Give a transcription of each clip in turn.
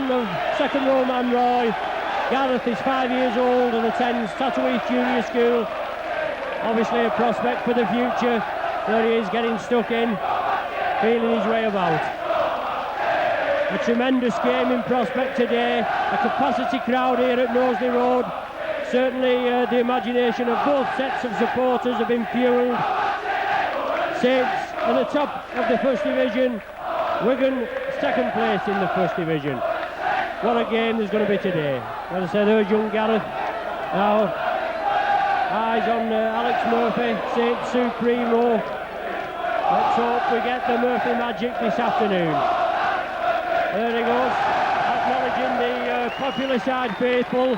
son of second row man Roy. Gareth is 5 years old and attends Tatooine Junior School. Obviously a prospect for the future. There he is, getting stuck in, feeling his way about. A tremendous game in prospect today. A capacity crowd here at Knowsley Road. Certainly the imagination of both sets of supporters have been fuelled. Saints at the top of the First Division. Wigan second place in the First Division. What a game there's going to be today. As I said, there's young Gareth. Now, eyes on Alex Murphy, Saints Supremo. Let's hope we get the Murphy magic this afternoon. There he goes, acknowledging the popular side faithful.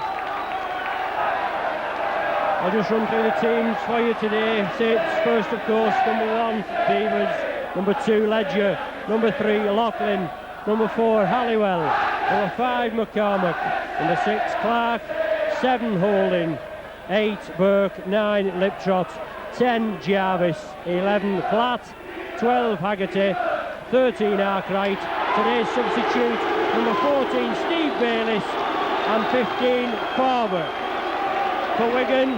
I'll just run through the teams for you today. Saints first, of course, number 1, Beavers. Number 2, Ledger. Number 3, Laughlin. Number 4, Halliwell. Number 5, McCormack. Number 6, Clark. 7, Holding. 8, Burke. 9, Liptrot. 10, Jarvis. 11, Platt. 12, Haggerty. 13, Arkwright. Today's substitute, number 14, Steve Bayliss. And 15, Farber. For Wigan,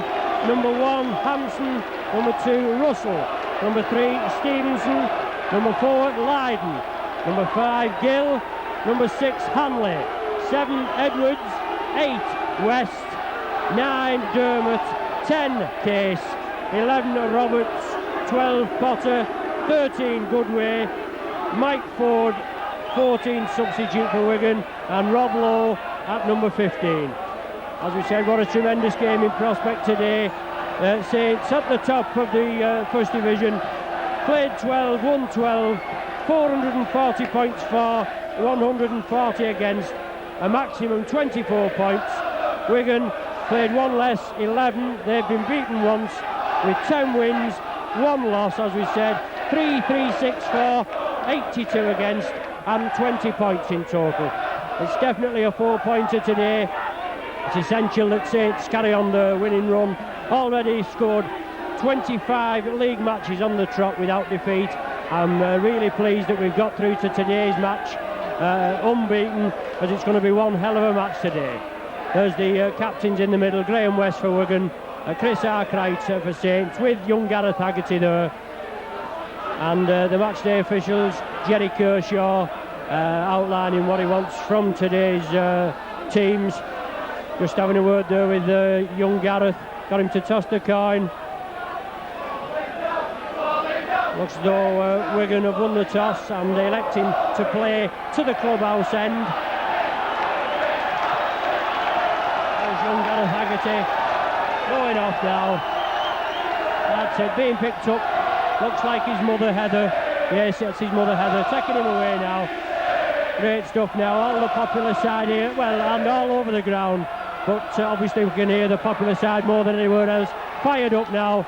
number 1, Hampson. Number 2, Russell. Number 3, Stevenson. Number 4, Lydon. Number 5, Gill. Number 6, Hanley. 7, Edwards. 8, West. 9, Dermot. 10, Case. 11, Roberts. 12, Potter. 13, Goodway. Mike Ford. 14, substitute for Wigan. And Rob Lowe at number 15. As we said, what a tremendous game in prospect today. Saints at the top of the First Division. Played 12, won 12. 440 points for, 140 against, a maximum 24 points. Wigan played 1 less, 11. They've been beaten once with 10 wins, 1 loss, as we said. 3-3-6-4, 82 against, and 20 points in total. It's definitely a 4-pointer today. It's essential that Saints carry on the winning run. Already scored 25 league matches on the trot without defeat. I'm really pleased that we've got through to today's match unbeaten, as it's going to be one hell of a match today. There's the captains in the middle, Graham West for Wigan, Chris Arkwright for Saints, with young Gareth Haggerty there. And the match day officials, Jerry Kershaw, outlining what he wants from today's teams. Just having a word there with young Gareth, got him to toss the coin. Looks as though Wigan have won the toss and they elect him to play to the clubhouse end. There's young Gareth Haggerty going off now. That's it, being picked up. Looks like his mother Heather. Yes, that's his mother Heather, taking him away now. Great stuff now, all the popular side here, well, and all over the ground. But obviously we can hear the popular side more than anywhere else. Fired up now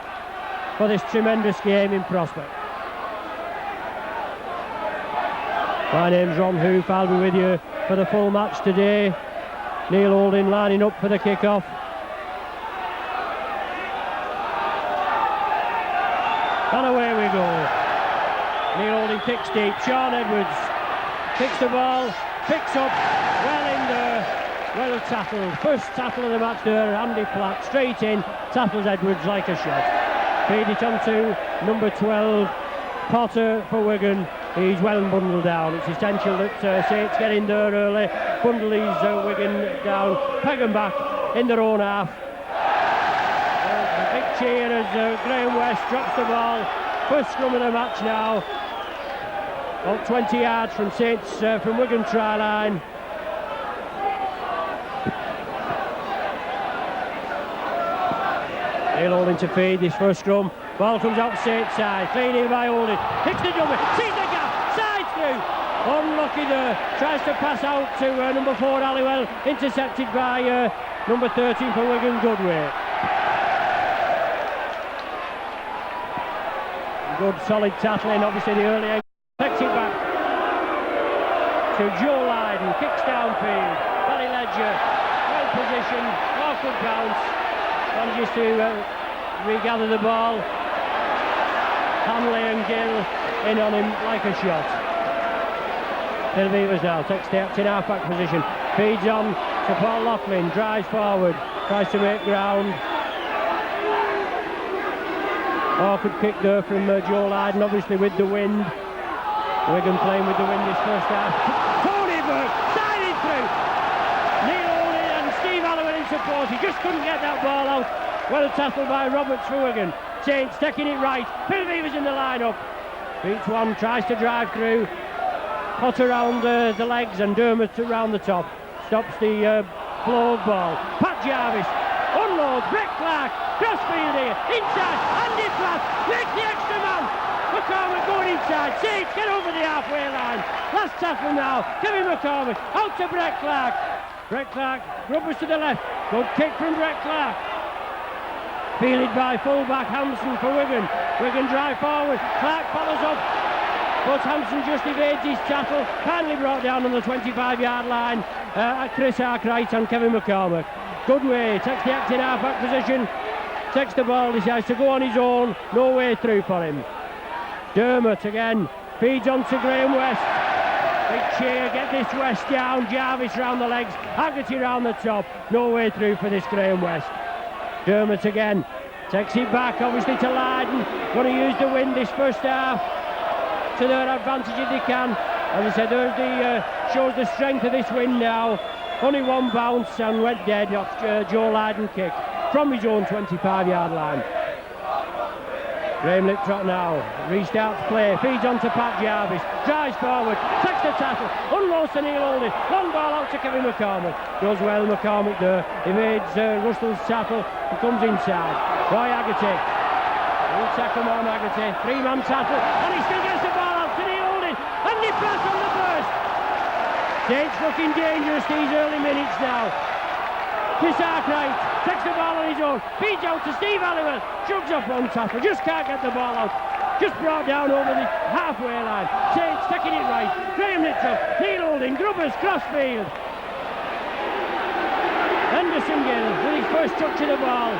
for this tremendous game in prospect. My name's Ron Hoof, I'll be with you for the full match today. Neil Holding lining up for the kick-off. And away we go. Neil Holding kicks deep, Sean Edwards kicks the ball, picks up, well in there. Well tackled, first tackle of the match there, Andy Platt, straight in, tackles Edwards like a shot. Feed it on to number 12, Potter for Wigan. He's well bundled down. It's essential that Saints get in there early, bundle these Wigan down, peg them back in their own half. A big cheer as Graham West drops the ball. First scrum of the match now. About 20 yards from Saints, from Wigan try line. Neil Holding to feed this first scrum. Ball comes out Saints side. Clean here by Holding. Hits the dummy. Sees the gap. Side through. Unlucky there. Tries to pass out to number 4 Halliwell. Intercepted by number 13 for Wigan, Goodway. Good solid tackling. Obviously the early end. Takes it back to Joe Lydon. Kicks downfield. Barry Ledger. Well positioned. Awkward bounce. Manages to regather the ball. Hanley and Gill in on him like a shot. Bill Beavers now takes the acting half-back position, feeds on to Paul Loughlin, drives forward, tries to make ground. Awkward kick there from Joe Lydon, obviously with the wind. Wigan playing with the wind this first half. Tony Burke sliding through. Neil Olney and Steve Halliwell in support. He just couldn't get that ball out. Well tackled by Roberts for Wigan. Saints taking it right. Bill Beavers in the line-up. Beats one, tries to drive through. Hot around the legs and Dermot around the top. Stops the flow of ball. Pat Jarvis unloads. Brett Clark. Crossfield here. Inside. Andy Platt. Make the extra man. McCormick going inside. Saints get over the halfway line. Last tackle now. Kevin McCormick. Out to Brett Clark. Brett Clark. Grubbers to the left. Good kick from Brett Clark. Fielded by full-back Hampson for Wigan. Wigan drive forward. Clark follows up. But Hampson just evades his tackle. Kindly brought down on the 25-yard line. Chris Arkwright and Kevin McCormick. Good way. Takes the acting half-back position. Takes the ball. Decides to go on his own. No way through for him. Dermot again. Feeds on to Graham West. Big cheer. Get this West down. Jarvis round the legs. Haggerty round the top. No way through for this Graham West. Dermot again. Takes it back obviously to Lydon. Going to use the wind this first half to their advantage if they can. As I said, there's the shows the strength of this wind now. Only one bounce and went dead off Joe Lydon kick from his own 25-yard line. Graham Liptrot now restarts play, feeds on to Pat Jarvis, drives forward, takes the tackle, unloads to Neil Oldie, long ball out to Kevin McCormick. Goes well, McCormick there, evades Russell's tackle, he comes inside. Roy Haggerty, he'll tackle on Haggerty, three-man tackle, and he still gets the ball out to Neil Oldie, and he press on the burst. Saints looking dangerous these early minutes now. Chris Arkwright takes the ball on his own, feeds out to Steve Halliwell, shrugs off one tackle, just can't get the ball out, just brought down over the halfway line. Saints taking it right, Graham Liptrot, Neil Olding, Grubbers, crossfield. Anderson Gill with his first touch of the ball.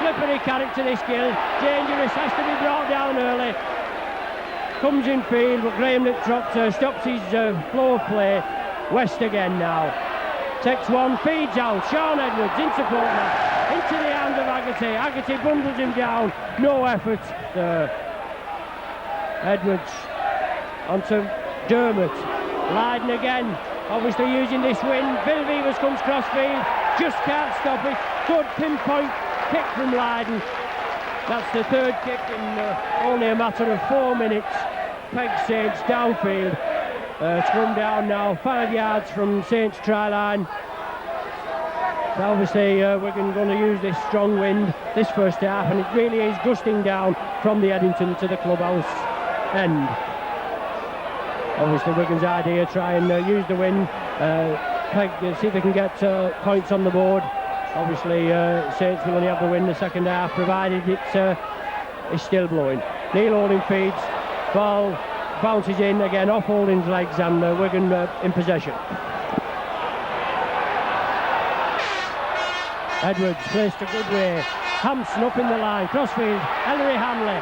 Slippery character this Gill, dangerous, has to be brought down early. Comes in field, but Graham Liptrot stops his flow of play. West again now. Takes one, feeds out, Sean Edwards in support now, into the hands of Haggerty. Haggerty bundles him down, no effort there. Edwards onto Dermot. Lydon again, obviously using this wind. Bill Beavers comes crossfield, just can't stop it. Good pinpoint kick from Lydon. That's the third kick in only a matter of 4 minutes. Peg Saints downfield. Scrum down now, 5 yards from Saints try line. So obviously Wigan going to use this strong wind this first half, and it really is gusting down from the Eddington to the clubhouse end. Obviously Wigan's idea, try and use the wind, see if they can get points on the board. Obviously Saints will only have the wind the second half, provided it's still blowing. Neil Olding feeds, ball bounces in again off Holding's legs, and Wigan in possession. Edwards placed a good way. Hampson up in the line, crossfield, Ellery Hanley.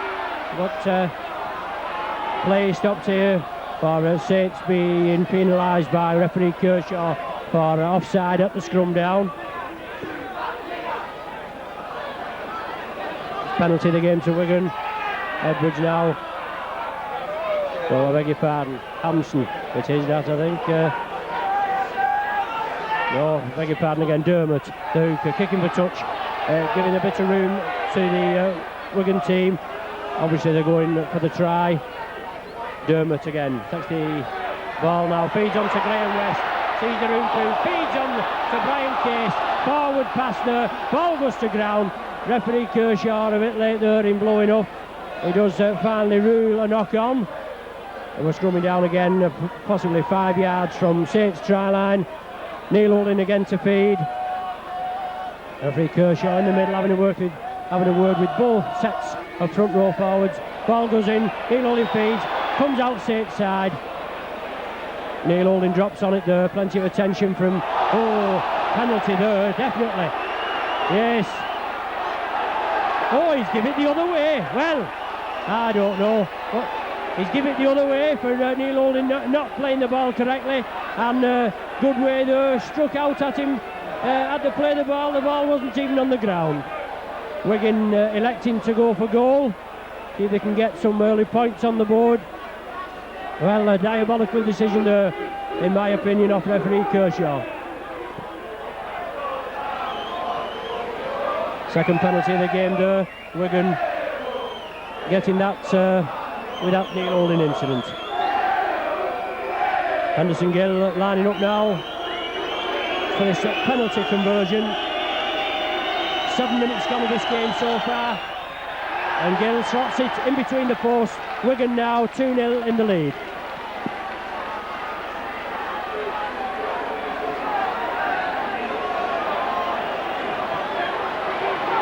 But play stopped here for Saints being penalised by referee Kershaw for offside at the scrum down. Penalty the game to Wigan. Edwards now. Oh, I beg your pardon. Hampson, it is that, I think. No, I beg your pardon again. Dermot, the hooker, kicking for touch, giving a bit of room to the Wigan team. Obviously, they're going for the try. Dermot again takes the ball now, feeds on to Graham West, sees the room through, feeds on to Brian Case. Forward pass there, ball goes to ground. Referee Kershaw a bit late there in blowing up. He does finally rule a knock on. And we're scrumming down again, possibly 5 yards from Saints try line. Neil Olding again to feed. Referee Kershaw in the middle, having a word with both sets of front row forwards. Ball goes in, Neil Olding feeds, comes out Saints side. Neil Olding drops on it there, plenty of attention from, penalty there, definitely. Yes. Oh, he's given it the other way. Well, I don't know. But He's given it the other way for Neil Holding not playing the ball correctly, and good way there, struck out at him, had to play the ball wasn't even on the ground. Wigan electing to go for goal, see if they can get some early points on the board. Well, a diabolical decision there, in my opinion, off referee Kershaw. Second penalty of the game there, Wigan getting that without Neil Holding incident. Henderson Gill lining up now for this penalty conversion. 7 minutes gone of this game so far, and Gill slots it in between the posts. Wigan now 2-0 in the lead.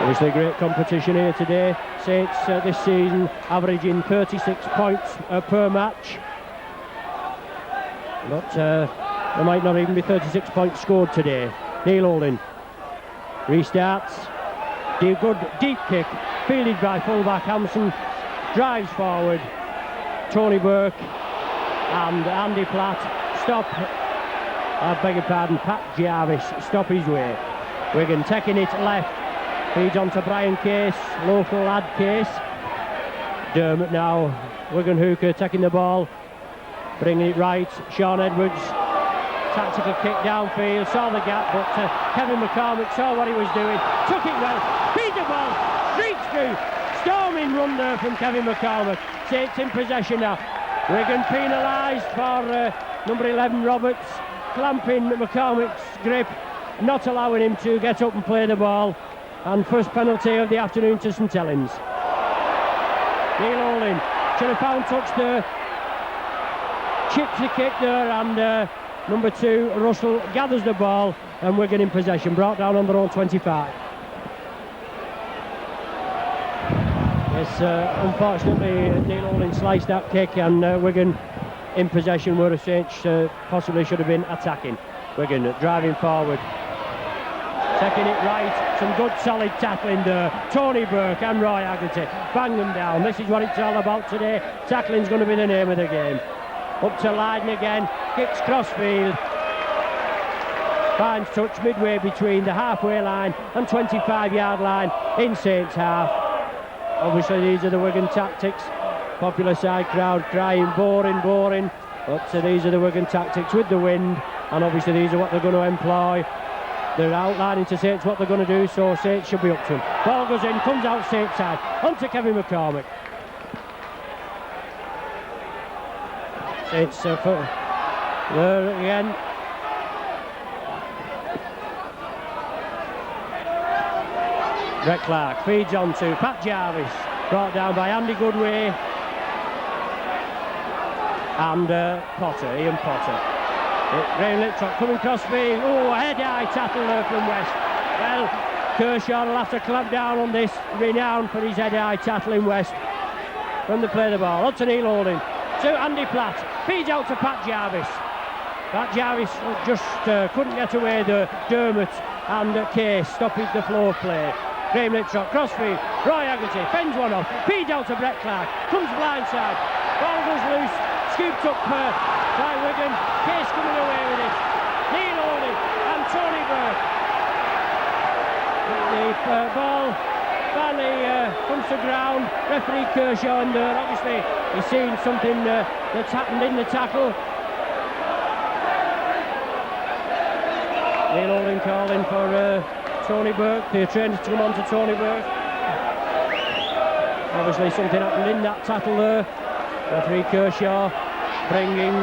Obviously great competition here today. Saints this season averaging 36 points per match, but there might not even be 36 points scored today. Neil Holding restarts, good deep kick, fielded by fullback Hampson, drives forward, Tony Burke and Andy Platt stop, I beg your pardon, Pat Jarvis stop his way. Wigan taking it left, feeds on to Brian Case, local lad Case. Dermot now, Wigan hooker taking the ball, bringing it right, Sean Edwards, tactical kick downfield, saw the gap, but Kevin McCormick saw what he was doing, took it well, feeds the ball, streaks through, storming run there from Kevin McCormick. Saints in possession now. Wigan penalised for number 11 Roberts, clamping McCormick's grip, not allowing him to get up and play the ball. And first penalty of the afternoon to St Helens. Neil Holding should have found touch there, chips the kick there, and number 2 Russell gathers the ball, and Wigan in possession, brought down on their own 25. Yes, unfortunately Neil Holding sliced that kick, and Wigan in possession where the Saints possibly should have been attacking. Wigan driving forward, taking it right, some good solid tackling there. Tony Burke and Roy Haggerty bang them down. This is what it's all about today. Tackling's going to be the name of the game. Up to Lydon again, kicks crossfield, finds touch midway between the halfway line and 25-yard line in Saints half. Obviously these are the Wigan tactics. Popular side crowd crying boring, boring, but these are the Wigan tactics with the wind, and obviously these are what they're going to employ. They're outlining to Saints what they're going to do, so Saints should be up to him. Ball goes in, comes out Saints side, onto Kevin McCormick. Saints there again. Brett Clark feeds on to Pat Jarvis, brought down by Andy Goodway and Ian Potter. Graham Littrock coming crossfield. Oh, a head-high tackle there from West. Well, Kershaw will have to clamp down on this, renowned for his head-high tackling West. When they play the ball, on to Neil Holding, to Andy Platt, feeds out to Pat Jarvis. Pat Jarvis just couldn't get away there. Dermot and Case stopping the flow of play. Graham Littrock, crossfield, Roy Haggerty fends one off, feeds out to Brett Clark, comes blindside, ball goes loose, scooped up by Wigan, Case coming away with it. Neil Holding and Tony Burke. The ball finally comes to ground. Referee Kershaw in there, obviously he's seen something that's happened in the tackle. Neil Holding calling for Tony Burke, the trainer to come on to Tony Burke. Obviously something happened in that tackle there. Referee Kershaw bringing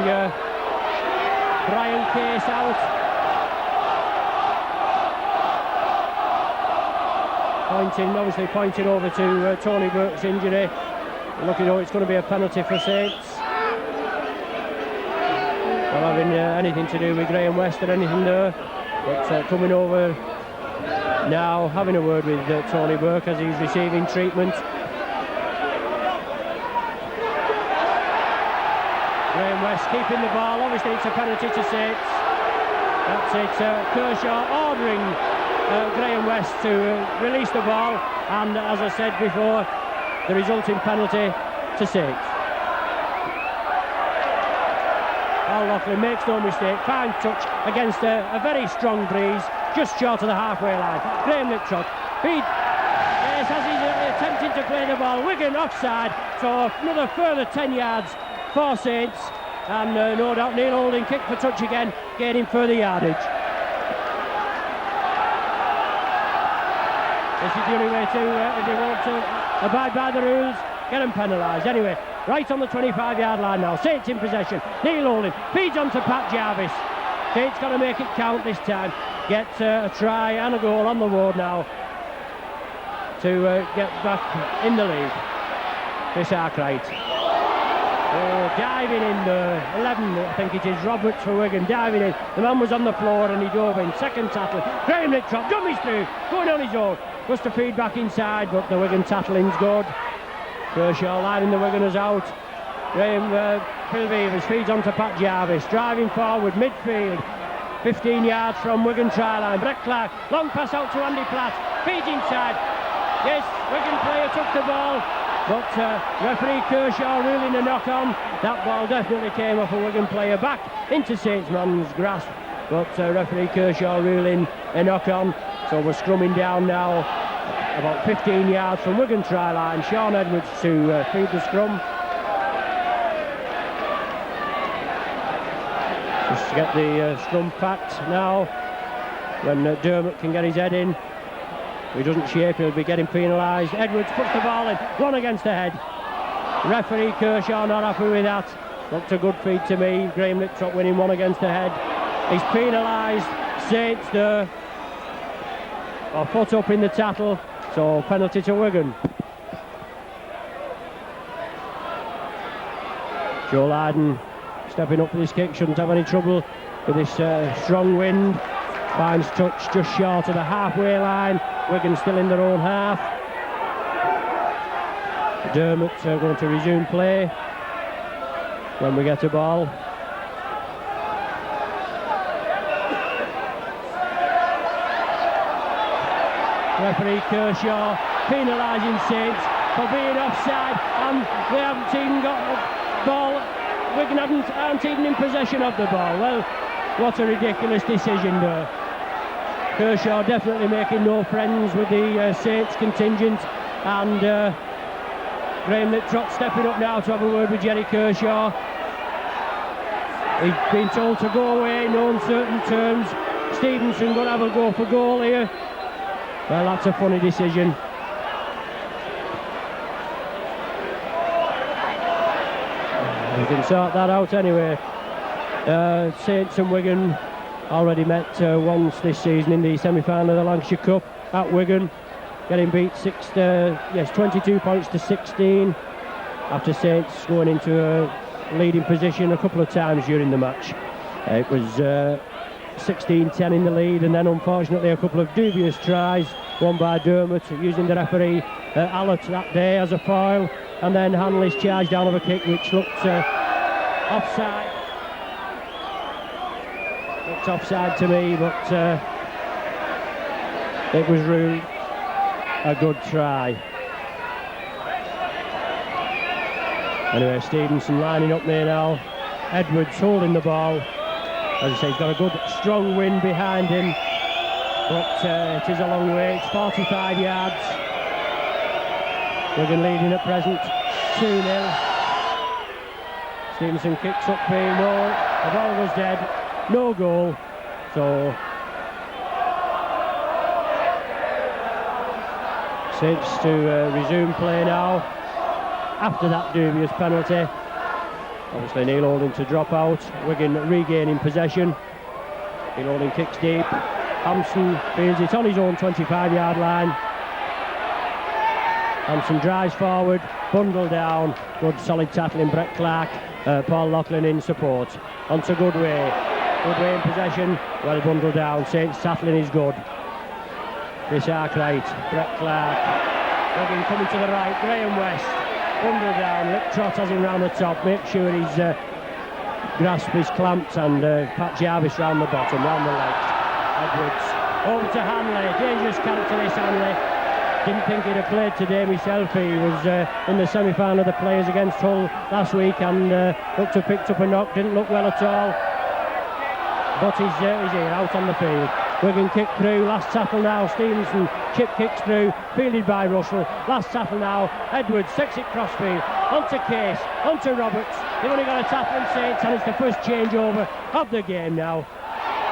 Brian Case out. Pointing over to Tony Burke's injury. Looking though it's going to be a penalty for Saints. Not having anything to do with Graham West or anything there. But coming over now, having a word with Tony Burke as he's receiving treatment. Graham West keeping the ball. Obviously it's a penalty to Saints. That's it. Kershaw ordering Graham West to release the ball, and as I said before, the resulting penalty to Saints. Paul Loughlin makes no mistake, fine touch against a very strong breeze, just short of the halfway line. Graham Liptrot, yes, as he's attempting to play the ball, Wigan offside, so another further 10 yards for Saints, and no doubt Neil Holding kick for touch again, gaining further yardage. This is the only way to, if they want to abide by the rules, get them penalised. Anyway, right on the 25-yard line now. Saints in possession. Neil Holding feeds on to Pat Jarvis. Saints got to make it count this time. Get a try and a goal on the board now to get back in the lead. Chris Arkwright. Oh, diving in the 11, I think it is, Roberts for Wigan, diving in. The man was on the floor and he dove in. Second tackle. Graham Liptrot, dummies through, going on his own. Must have feed back inside, but the Wigan tackling's good. Kershaw lining the Wiganers out. Graham Phil Beavers feeds on to Pat Jarvis, driving forward, midfield. 15 yards from Wigan try line. Brett Clark, long pass out to Andy Platt, feeds inside. Yes, Wigan player took the ball, but referee Kershaw ruling a knock-on. That ball definitely came off a Wigan player back into Saints man's grasp, but referee Kershaw ruling a knock-on. So we're scrumming down now, about 15 yards from Wigan try line. Sean Edwards to feed the scrum. Just to get the scrum packed now. When Dermot can get his head in. If he doesn't shape, he'll be getting penalised. Edwards puts the ball in, one against the head. Referee Kershaw not happy with that. Looked a good feed to me. Graham Liptrot winning one against the head. He's penalised. Saints there. A foot up in the tackle, so penalty to Wigan. Joe Lydon stepping up for this kick, shouldn't have any trouble with this strong wind. Finds touch just short of the halfway line. Wigan still in their own half. Dermot going to resume play when we get a ball. Referee Kershaw penalising Saints for being offside, and they haven't even got the ball. Wigan aren't even in possession of the ball. Well, what a ridiculous decision there. Kershaw definitely making no friends with the Saints contingent, and Graham Liptrot stepping up now to have a word with Jerry Kershaw. He's been told to go away in no uncertain terms. Stevenson going to have a go for goal here. Well, that's a funny decision. We can sort that out anyway. Saints and Wigan already met once this season in the semi-final of the Lancashire Cup at Wigan, getting beat 22 points to 16 after Saints going into a leading position a couple of times during the match. It was 16-10 in the lead, and then unfortunately a couple of dubious tries, one by Dermot using the referee Allott that day as a foil, and then Hanley's charge down of a kick which looked offside. Looked offside to me, but it was ruled a good try. Anyway, Stevenson lining up there now. Edwards holding the ball. As I say, he's got a good strong wind behind him, but it is a long way. It's 45 yards. Wigan leading at present 2-0. Stevenson kicks up here. No, the ball was dead. No goal. So Saints to resume play now after that dubious penalty. Obviously Neil Holding to drop out. Wigan regaining possession. Neil Holding kicks deep. Hampson feels it on his own 25-yard line. Hampson drives forward, bundle down. Good solid tackling, Brett Clark. Paul Loughlin in support. On to Goodway. Goodway in possession. Well bundled down. Saints tackling is good. Chris Arkwright. Brett Clark. Wigan coming to the right. Graham West. Bundle down. Liptrot has him round the top. Make sure his grasp is clamped, and Pat Jarvis round the bottom, round the legs. Edwards over to Hanley. Dangerous character this Hanley. Didn't think he'd have played today myself. He was in the semi-final of the Players against Hull last week and looked to have picked up a knock, didn't look well at all. But he's here, out on the field. Wigan kick through, last tackle now, Stevenson, chip kicks through, fielded by Russell, last tackle now, Edwards takes it crossfield, onto Case, onto Roberts, they've only got a tackle in Saints and it's the first changeover of the game now.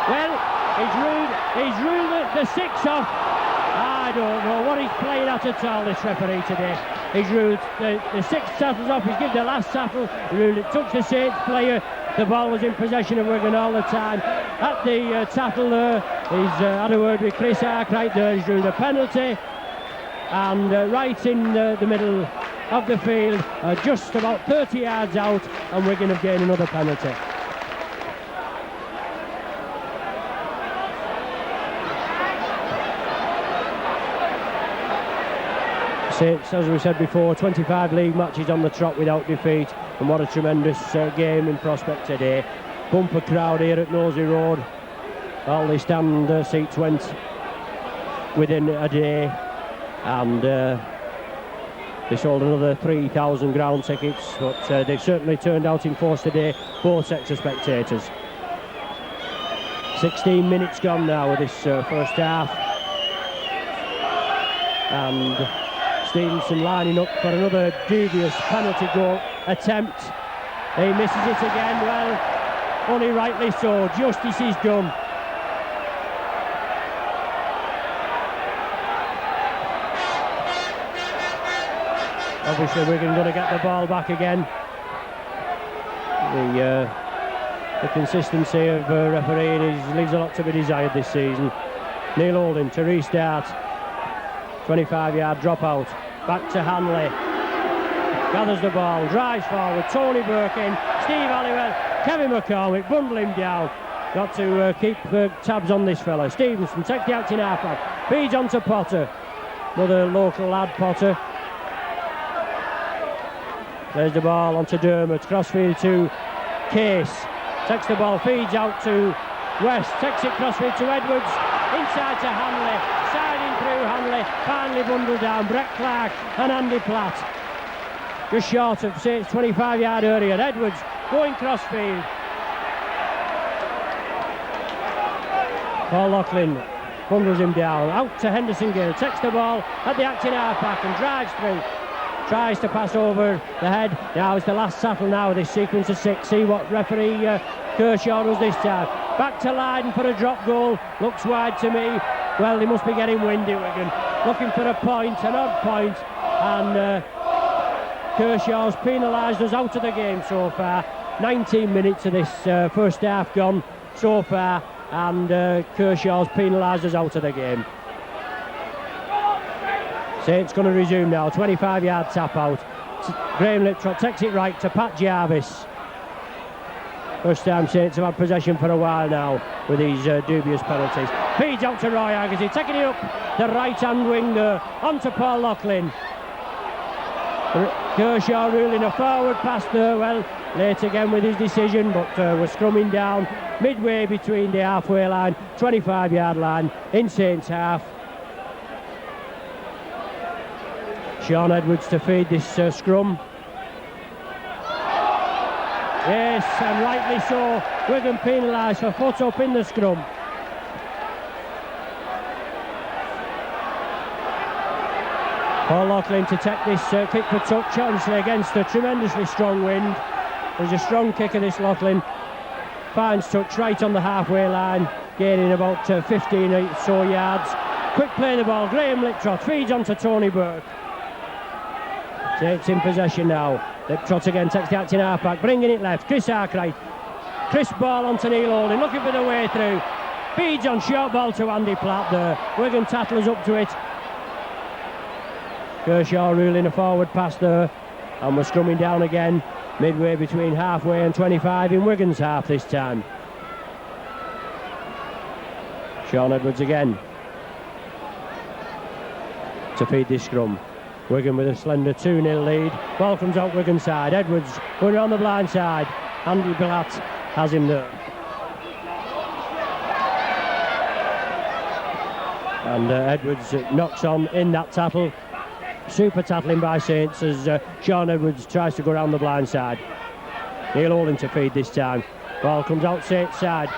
Well, he's ruled the 6 off. I don't know what he's playing at all, this referee today. He's ruled the 6 tackles off, he's given the last tackle, he ruled it touched the Saints player. The ball was in possession of Wigan all the time. At the tackle there, he's had a word with Chris Arkwright there, he's ruled a penalty. And right in the middle of the field, just about 30 yards out, and Wigan have gained another penalty. Saints, as we said before, 25 league matches on the trot without defeat, and what a tremendous game in prospect today. Bumper crowd here at Nosey Road. All the stand seats went within a day, and they sold another 3,000 ground tickets, but they've certainly turned out in force today, both sets of spectators. 16 minutes gone now of this first half, and Stevenson lining up for another dubious penalty goal attempt. He misses it again. Well, only rightly so. Justice is done. Obviously Wigan going to get the ball back again. The consistency of refereeing leaves a lot to be desired this season. Neil Holding to restart. 25-yard dropout. Back to Hanley. Gathers the ball, drives forward. Tony Burke in. Steve Halliwell, Kevin McCormick, bundle him down. Got to keep tabs on this fella. Stevenson takes the acting halfback. Feeds on to Potter. Another local lad, Potter. There's the ball onto Dermot. Crossfield to Case. Takes the ball, feeds out to West. Takes it crossfield to Edwards. Inside to Hanley. Siding through Hanley. Finally bundled down. Brett Clark and Andy Platt. Just short of Saints' 25-yard area. Edwards going crossfield. Paul Loughlin bundles him down. Out to Henderson Gill. Takes the ball at the acting halfback and drives through. Tries to pass over the head. Now it's the last tackle now of this sequence of 6. See what referee Kershaw does this time. Back to Lydon for a drop goal. Looks wide to me. Well, they must be getting windy, Wigan. Looking for a point, an odd point. And Kershaw's penalised us out of the game so far. 19 minutes of this first half gone so far. And Kershaw's penalised us out of the game. Saints going to resume now. 25-yard tap out. Graham Liptrot takes it right to Pat Jarvis. First time Saints have had possession for a while now with these dubious penalties. Feeds out to Roy Haggerty, taking it up the right-hand wing there, onto Paul Loughlin. Kershaw ruling a forward pass there. Well, late again with his decision, but we're scrumming down midway between the halfway line, 25-yard line, in Saints half. Sean Edwards to feed this scrum. Yes, and rightly so. Wigan penalised for foot up in the scrum. Paul Loughlin to take this kick for touch, obviously against a tremendously strong wind. There's a strong kick of this Loughlin. Finds touch right on the halfway line, gaining about 15 or so yards. Quick play of the ball. Graham Liptrot feeds on to Tony Burke. Takes in possession now. Liptrot again takes the acting halfback, bringing it left. Chris Arkwright. Crisp ball onto Neil Holding, looking for the way through. Feeds on short ball to Andy Platt there. Wigan tattlers up to it. Kershaw ruling a forward pass there. And we're scrumming down again, midway between halfway and 25 in Wigan's half this time. Sean Edwards again to feed this scrum. Wigan with a slender 2-0 lead. Ball comes out Wigan side. Edwards going around the blind side. Andy Platt has him there. And Edwards knocks on in that tackle. Super tackling by Saints as Sean Edwards tries to go around the blind side. Neil Olin to feed this time. Ball comes out Saints side.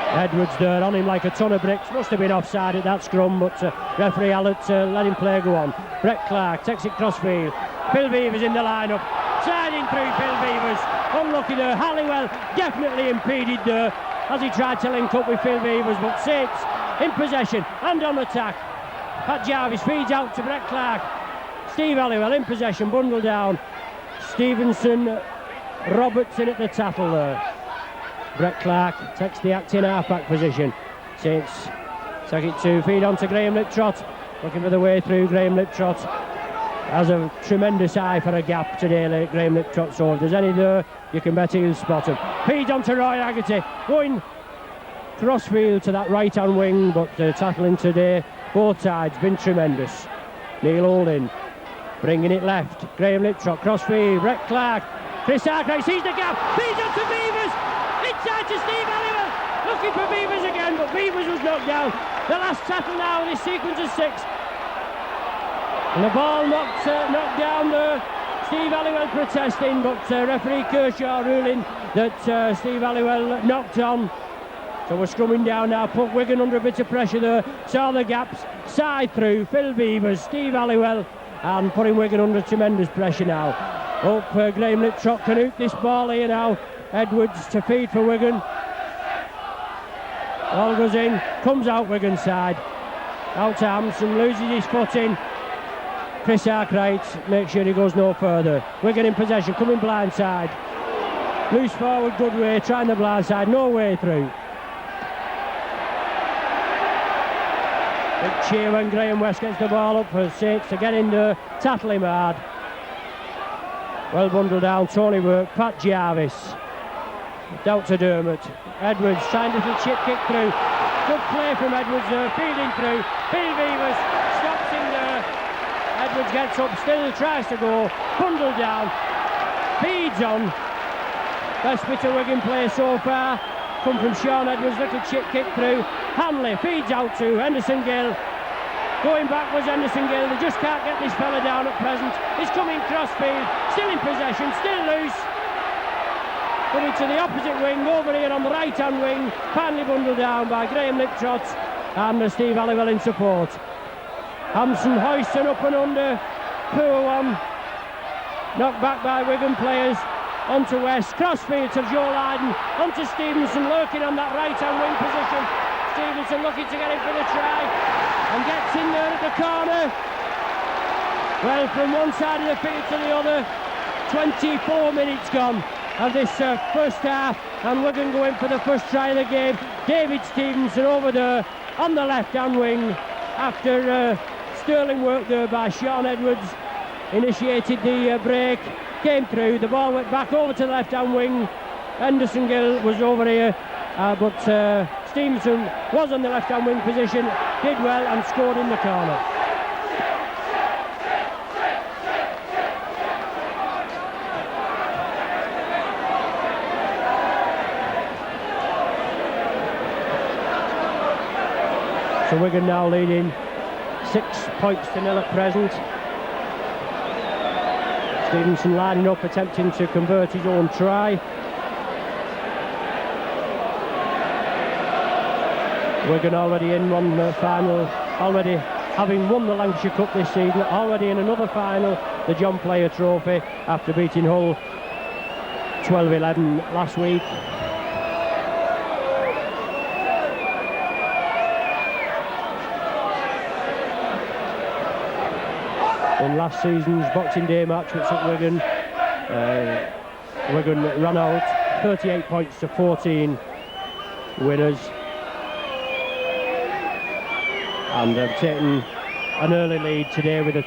Edwards there on him like a ton of bricks. Must have been offside at that scrum, but referee Allett let him play go on. Brett Clark takes it crossfield. Phil Beavers in the lineup. Sliding through Phil Beavers. Unlucky there. Halliwell definitely impeded there as he tried to link up with Phil Beavers, but Saints in possession and on attack. Pat Jarvis feeds out to Brett Clark. Steve Halliwell in possession, bundle down. Stevenson, Robertson at the tackle there. Brett Clark takes the acting half-back position. Saints take it to feed on to Graham Liptrot. Looking for the way through. Graham Liptrot has a tremendous eye for a gap today, Graham Liptrot, so if there's any there, you can bet he'll spot him. Feed on to Roy Haggerty, going crossfield to that right-hand wing, but tackling today, both sides, been tremendous. Neil Olin bringing it left. Graham Liptrot, crossfield, Brett Clark. Chris Arkwright sees the gap, feeds on to Beavers, inside to Steve Halliwell, looking for Beavers again, but Beavers was knocked down. The last tackle now in this sequence of 6. And the ball knocked down there. Steve Halliwell protesting, but referee Kershaw ruling that Steve Halliwell knocked on. So we're scrumming down now. Put Wigan under a bit of pressure there. Saw the gaps. Side through. Phil Beavers, Steve Halliwell, and putting Wigan under tremendous pressure now. Hope Graham Liptrot can hoot this ball here now. Edwards to feed for Wigan. Ball goes in. Comes out Wigan side. Out to Hampson. Loses his foot in. Chris Arkwright makes sure he goes no further. Wigan in possession, coming blind side. Loose forward, good way, trying the blind side, no way through. Big cheer when Graham West gets the ball up for Saints to get in there, tackle him hard. Well bundled down, Tony Work, Pat Jarvis. Down to Dermot. Edwards trying a little chip kick through. Good play from Edwards there, feeding through. Phil Beavers stops him there. Edwards gets up, still tries to go, bundled down, feeds on. Best bit of Wigan play so far. Come from Sean Edwards, little chip kick through. Hanley feeds out to Henderson Gill. Going backwards, Henderson Gill. They just can't get this fella down at present. He's coming crossfield, still in possession, still loose. Coming to the opposite wing, over here on the right-hand wing. Finally bundled down by Graham Liptrot and Steve Halliwell in support. Hampson hoisting up and under. Poor one. Knocked back by Wigan players. Onto West. Crossfield to Joe Lydon. Onto Stevenson, lurking on that right-hand wing position. Stevenson looking to get in for the try. And gets in there at the corner. Well, from one side of the field to the other. 24 minutes gone of this first half. And Wigan going for the first try of the game. David Stevenson over there on the left-hand wing. After sterling work there by Sean Edwards, initiated the break, came through, the ball went back over to the left-hand wing. Henderson Gill was over here, but Stevenson was on the left-hand wing position, did well and scored in the corner. So Wigan now leading 6 points to 0 at present. Stevenson lining up, attempting to convert his own try. Wigan already in one final, already having won the Lancashire Cup this season, already in another final, the John Player Trophy, after beating Hull 12-11 last week. In last season's Boxing Day match which took Wigan, Wigan ran out 38 points to 14 winners, and have taken an early lead today with a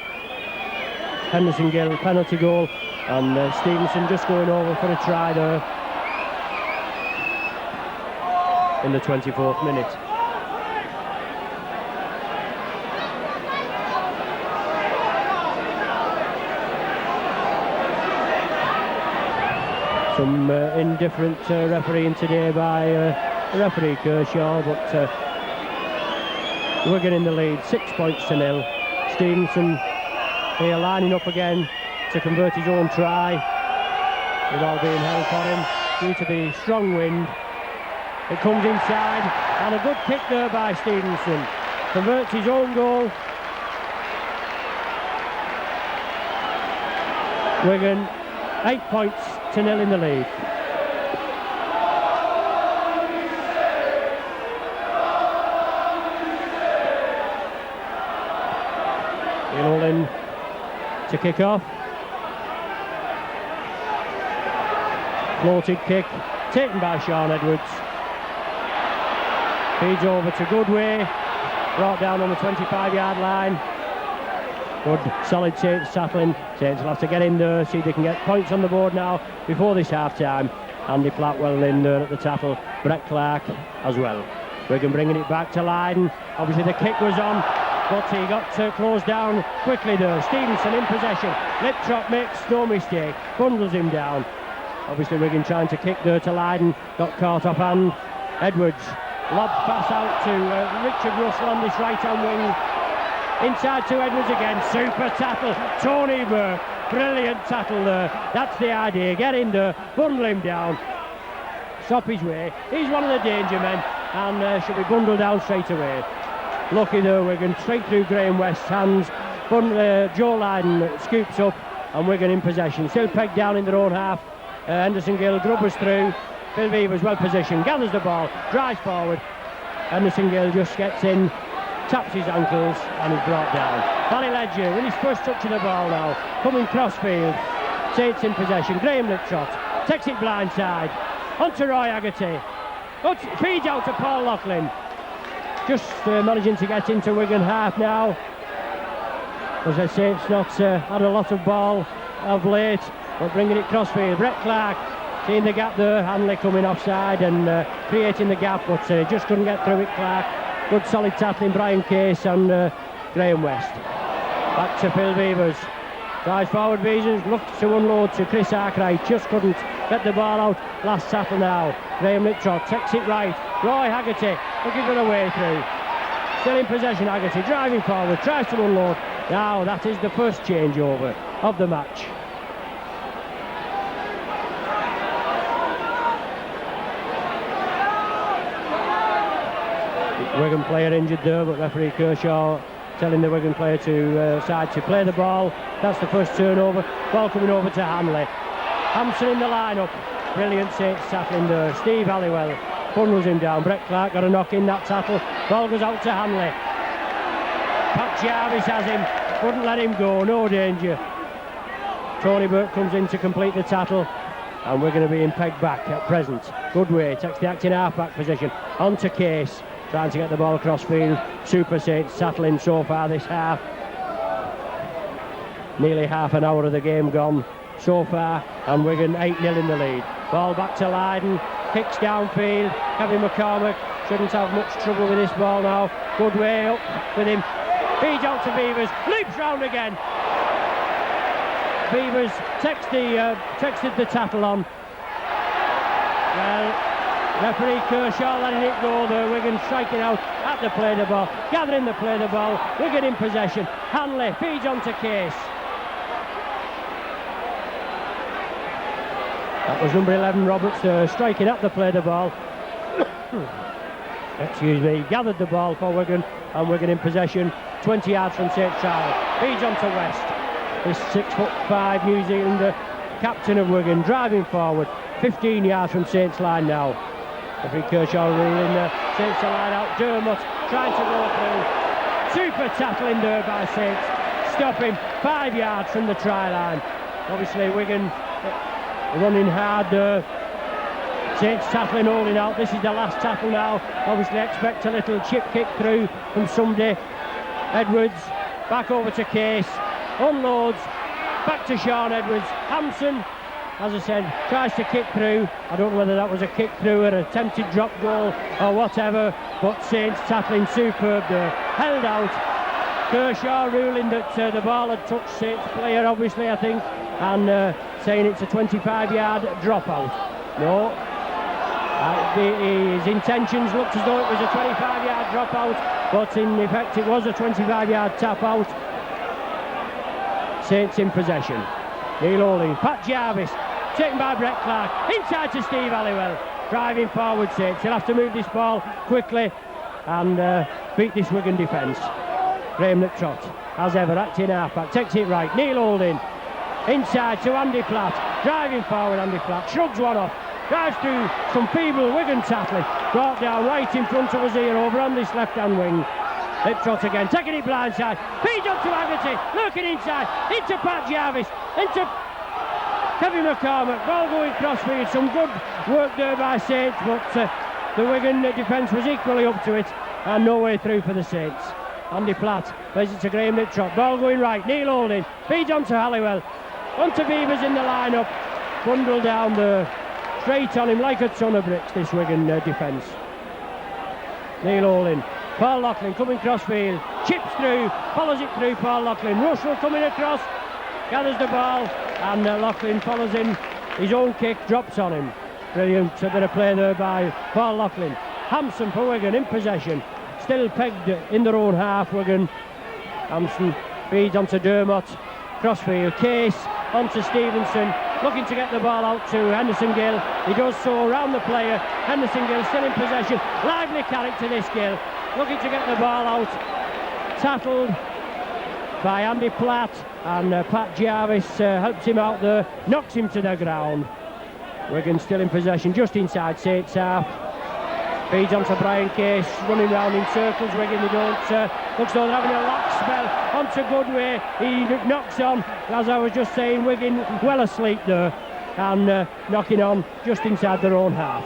Henderson Gill penalty goal, and Stevenson just going over for a try there in the 24th minute. Some indifferent refereeing today by referee Kershaw, but Wigan in the lead, 6 points to nil. Stevenson here lining up again to convert his own try. The ball being held for him due to the strong wind. It comes inside, and a good kick there by Stevenson. Converts his own goal. Wigan 8 points to nil in the lead. In to kick off. Floated kick taken by Sean Edwards. Feeds over to Goodway, brought down on the 25-yard line. Good solid Saints tackling. Saints will have to get in there, see if they can get points on the board now before this half-time. Andy Flatwell in there at the tackle, Brett Clark as well. Wigan bringing it back to Lydon. Obviously the kick was on, but he got closed down quickly there. Stevenson in possession. Liptrop makes no mistake, bundles him down. Obviously Wigan trying to kick there to Lydon, got caught off hand. Edwards, lob pass out to Richard Russell on this right-hand wing. Inside to Edwards again, super tackle, Tony Burke, brilliant tackle there. That's the idea, get in there, bundle him down, stop his way. He's one of the danger men and should be bundled down straight away. Lucky there, Wigan, straight through Graham West's hands. Joe Lydon scoops up and Wigan in possession. Still pegged down in their own half. Henderson Gill grubbers through. Phil Beavers well positioned, gathers the ball, drives forward. Henderson Gill just gets in, taps his ankles and is brought down. Valley Ledger with his first touch of the ball now, coming crossfield. Saints in possession. Graham Liptrot takes it blindside. Onto Roy Haggerty. Feeds out to Paul Loughlin. Just managing to get into Wigan half now. As I say, it's not had a lot of ball of late, but bringing it crossfield. Brett Clark seeing the gap there. Hanley coming offside and creating the gap, but just couldn't get through it. Clark. Good solid tackling, Brian Case and Graham West. Back to Phil Beavers. Drives forward, Beavers looks to unload to Chris Arkwright. Just couldn't get the ball out. Last tackle now. Graham Liptrot takes it right. Roy Haggerty looking for the way through. Still in possession, Haggerty driving forward, tries to unload. Now that is the first changeover of the match. Wigan player injured there, but referee Kershaw telling the Wigan player to side to play the ball. That's the first turnover. Ball coming over to Hanley. Hampson in the lineup. Brilliant Saints tackling there. Steve Halliwell bundles him down. Brett Clark got a knock in that tackle. Ball goes out to Hanley. Pat Jarvis has him. Wouldn't let him go. No danger. Tony Burke comes in to complete the tackle. And we're going to be in peg back at present. Goodway takes the acting half-back position. On to Case. Trying to get the ball across field. Super Saints tackling so far this half. Nearly half an hour of the game gone so far, and Wigan 8-0 in the lead. Ball back to Lydon, kicks downfield. Kevin McCormack shouldn't have much trouble with this ball now. Goodway up with him. Feeds out to Beavers, leaps round again. Beavers texted the tackle on. Well, referee Kershaw letting it go there. Wigan striking out at the play the ball, gathering the play the ball. Wigan in possession. Hanley feeds on to Case. That was number 11 Roberts striking at the play the ball. Excuse me. Gathered the ball for Wigan, and Wigan in possession. 20 yards from St. Charles. Feeds on to West. This 6'5" New Zealander, captain of Wigan, driving forward. 15 yards from Saints line now. Referee Kershaw ruling Saints line out. Dermott trying to go through. Super tackling there by Saints. Stopping 5 yards from the try line. Obviously Wigan running hard there. Saints tackling, holding out. This is the last tackle now. Obviously expect a little chip kick through from somebody. Edwards back over to Case. Unloads. Back to Sean Edwards. Hampson, as I said, tries to kick through. I don't know whether that was a kick through or an attempted drop goal or whatever, but Saints tackling superb there. Held out. Kershaw ruling that the ball had touched Saints player, obviously, I think, and saying it's a 25-yard dropout. No. His intentions looked as though it was a 25-yard dropout, but in effect it was a 25-yard tap out. Saints in possession. Neil Olding, Pat Jarvis, taken by Brett Clark, inside to Steve Halliwell, driving forward Saints. He'll have to move this ball quickly and beat this Wigan defence. Graham Liptrot, as ever, acting halfback, takes it right. Neil Olding, inside to Andy Platt, driving forward Andy Platt, shrugs one off, drives through some feeble Wigan tackling, brought down right in front of us here over on this left-hand wing. Liptrot again, taking it blindside, feeds up to Haggerty, looking inside, into Pat Jarvis, into Kevin McCormack, ball going crossfield, some good work there by Saints, but the Wigan defence was equally up to it, and no way through for the Saints. Andy Platt plays it to Graham Liptrot, ball going right, Neil Olding, feeds on to Halliwell, onto Beavers in the line-up, bundle down there, straight on him like a ton of bricks, this Wigan defence. Neil Olding, Paul Loughlin coming crossfield, chips through, follows it through Paul Loughlin, Russell coming across, gathers the ball, and Loughlin follows in his own kick, drops on him. Brilliant bit of play there by Paul Loughlin. Hampson for Wigan in possession, still pegged in their own half, Wigan. Hampson feeds onto Dermott, crossfield, Case onto Stevenson, looking to get the ball out to Henderson Gill. He does so around the player. Henderson Gill still in possession, lively character this Gill, looking to get the ball out, tackled by Andy Platt, and Pat Jarvis helps him out there, knocks him to the ground. Wigan still in possession, just inside Saints half. Feeds onto Brian Case, running round in circles. Wigan, they don't, looks like they're having a lax spell onto Goodway. He knocks on, as I was just saying, Wigan well asleep there, and knocking on just inside their own half.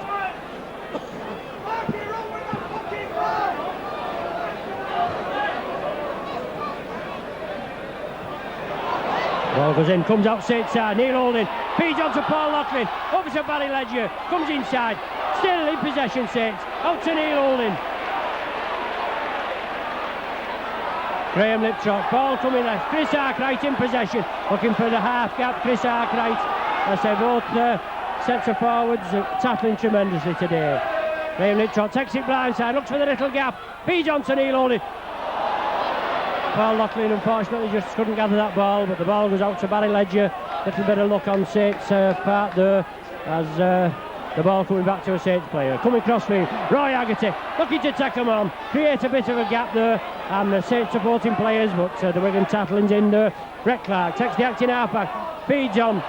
Ball goes in, comes out Saints side, Neil Olding, feeds on to Paul Loughlin, over to Barry Ledger, comes inside, still in possession Saints, out to Neil Olding. Graham Liptrot, ball coming left, Chris Arkwright in possession, looking for the half gap, Chris Arkwright. I say both sets of forwards tackling tremendously today. Graham Liptrot takes it blindside, looks for the little gap, feeds on to Neil Olding. Paul Loughlin unfortunately just couldn't gather that ball, but the ball goes out to Barry Ledger. Little bit of luck on Saints' part there, as the ball coming back to a Saints player. Coming crossfield, Roy Haggerty looking to take him on, create a bit of a gap there, and the Saints supporting players, but the Wigan tackling's in there. Brett Clark takes the acting halfback, feeds on to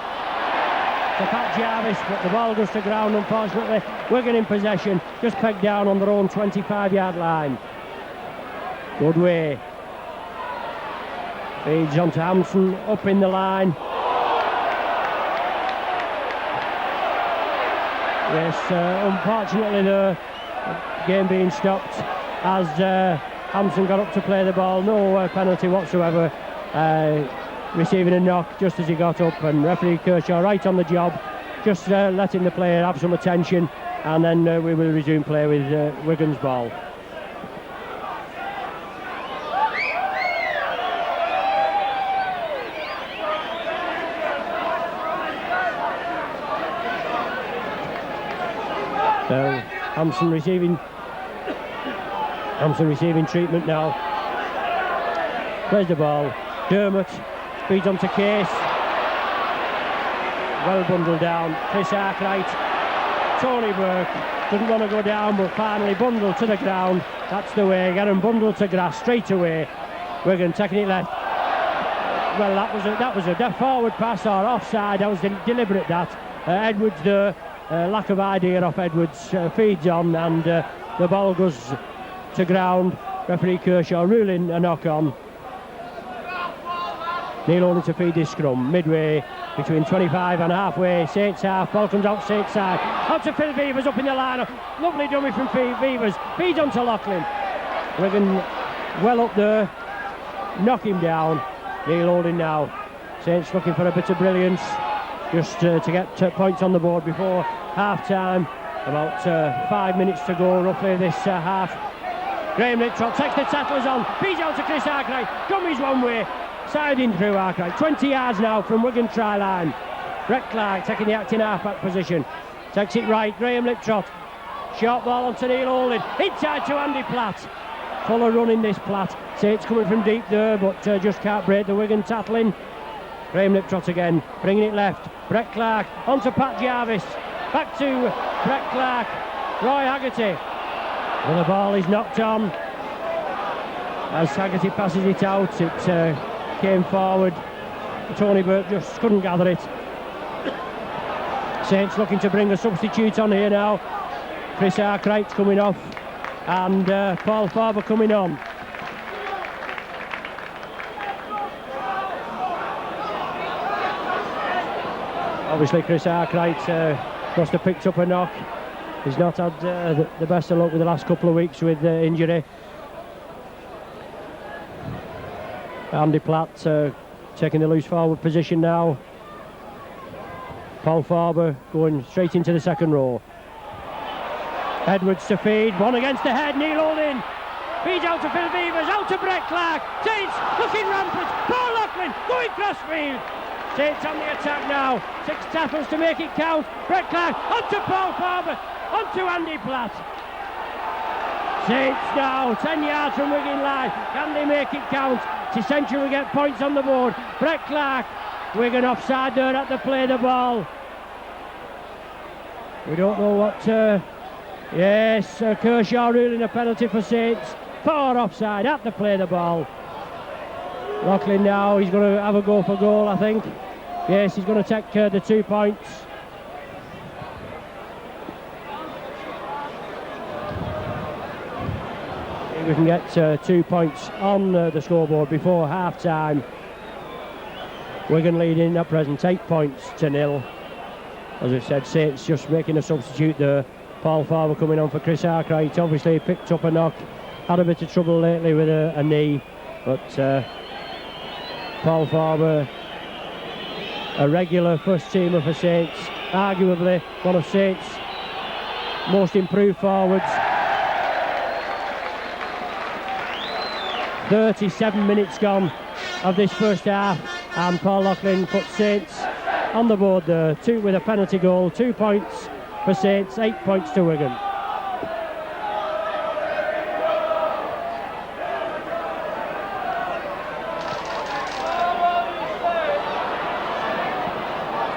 Pat Jarvis, but the ball goes to ground unfortunately. Wigan in possession, just pegged down on their own 25-yard line. Goodway feeds on to Hampson, up in the line. Yes, unfortunately the game being stopped as Hampson got up to play the ball. No penalty whatsoever, receiving a knock just as he got up, and referee Kershaw right on the job, just letting the player have some attention, and then we will resume play with Wigan's ball. So Hampson receiving treatment now. Plays the ball. Dermott speeds onto Case. Well bundled down. Chris Arkwright. Tony Burke doesn't want to go down, but finally bundled to the ground. That's the way. Get him bundled to grass straight away. Wigan taking it left. Well, that was a forward pass or offside. That was deliberate. That Edwards there. Lack of idea off Edwards, feeds on, and the ball goes to ground. Referee Kershaw ruling a knock on. Neil Olding to feed this scrum, midway between 25 and halfway, Saints half, ball comes out Saints side, out to Phil Beavers up in the line, lovely dummy from Beavers, feeds on to Loughlin. Wigan well up there, knock him down. Neil Olding now, Saints looking for a bit of brilliance, just to get points on the board before half-time. About 5 minutes to go roughly this half. Graham Liptrot takes the tacklers on, feeds out to Chris Arkwright, dummies one way, siding through Arkwright, 20 yards now from Wigan try line. Brett Clark taking the acting half-back position, takes it right, Graham Liptrot Short ball onto Neil Holding. Inside to Andy Platt. Full of running this Platt. Saints coming from deep there, but just can't break the Wigan tackling. Graham Liptrot again, bringing it left. Brett Clark onto Pat Jarvis. Back to Brett Clark. Roy Haggerty. Well, the ball is knocked on. As Haggerty passes it out, it came forward. Tony Burke just couldn't gather it. Saints looking to bring a substitute on here now. Chris Arkwright's coming off and Paul Farber coming on. Obviously Chris Arkwright must have picked up a knock. He's not had the best of luck with the last couple of weeks with injury. Andy Platt taking the loose forward position now. Paul Farber going straight into the second row. Edwards to feed, one against the head, Neil Holding. Feeds out to Phil Beavers, out to Brett Clark. Saints looking rampant, Paul Loughlin going crossfield. Saints on the attack now, 6 tackles to make it count. Brett Clark onto Paul Farber, onto Andy Platt. Saints now 10 yards from Wigan line. Can they make it count? It's essential we get points on the board. Brett Clark, Wigan offside there at the play the ball. We don't know what yes, Kershaw ruling a penalty for Saints. 4 offside at the play the ball. Loughlin now, he's going to have a go for goal, I think. Yes, he's going to take the 2 points. We can get 2 points on the scoreboard before half time. Wigan leading at present 8 points to 0. As I said, Saints just making a substitute there. Paul Farber coming on for Chris Arkwright. Obviously picked up a knock, had a bit of trouble lately with a knee, but Paul Farber, a regular first teamer for Saints, arguably one of Saints' most improved forwards. 37 minutes gone of this first half, and Paul Loughlin puts Saints on the board there, 2 with a penalty goal, 2 points for Saints, 8 points to Wigan.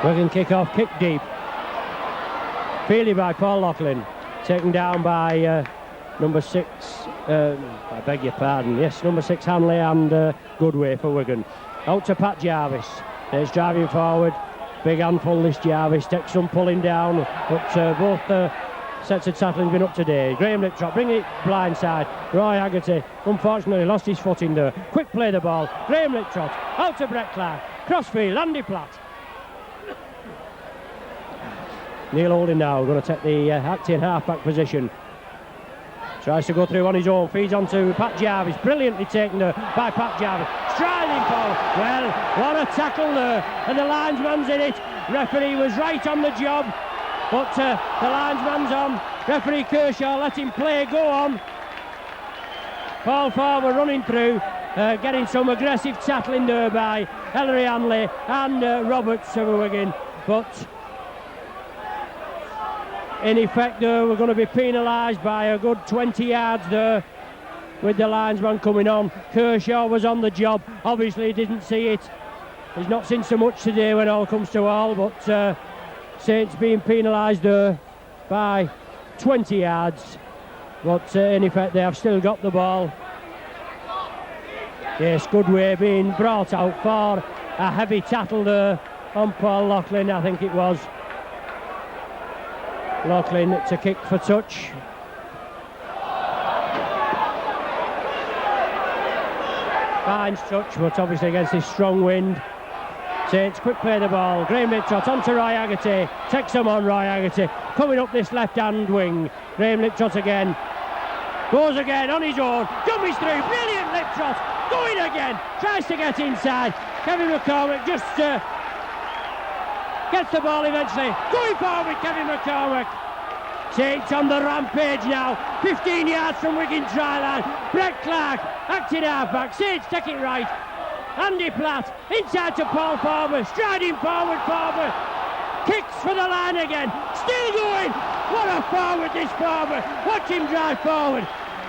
Wigan kick off, kick deep. Fielded by Paul Loughlin, taken down by number 6, I beg your pardon, yes, number 6 Hanley and Goodway for Wigan. Out to Pat Jarvis, it's driving forward, big handful this Jarvis, takes some pulling down, but both sets of tackling been up today. Graham Liptrot bringing it blindside. Roy Haggerty unfortunately lost his footing there. Quick play the ball, Graham Liptrot out to Brett Clark, crossfield, Andy Platt. Neil Holding now going to take the acting half-back position. Tries to go through on his own, feeds on to Pat Jarvis, brilliantly taken there by Pat Jarvis, striding forward. Well, what a tackle there, and the linesman's in it. Referee was right on the job, but the linesman's on. Referee Kershaw let him play, go on. Paul Farber running through, getting some aggressive tackling there by Ellery Hanley and Roberts of Wigan, but in effect there we're going to be penalised by a good 20 yards there with the linesman coming on. Kershaw was on the job, obviously he didn't see it. He's not seen so much today when all comes to all, but Saints being penalised there by 20 yards, but in effect they have still got the ball. Yes, Goodway being brought out for a heavy tackle there on Paul Loughlin, I think it was. Loughlin to kick for touch. Finds touch, but obviously against this strong wind. Saints quick play the ball. Graham Liptrot onto Roy Haggerty. Takes him on Roy Haggerty. Coming up this left-hand wing. Graham Liptrot again. Goes again on his own. Dummies through. Brilliant Liptrot. Going again. Tries to get inside. Kevin McCormack just gets the ball eventually. Going forward, Kevin McCormack. Saints on the rampage now. 15 yards from Wigan try line. Brett Clark, acting half-back. Saints take it right. Andy Platt, inside to Paul Farber. Striding forward, Farber. Kicks for the line again. Still going. What a forward this forward. Watch him drive forward.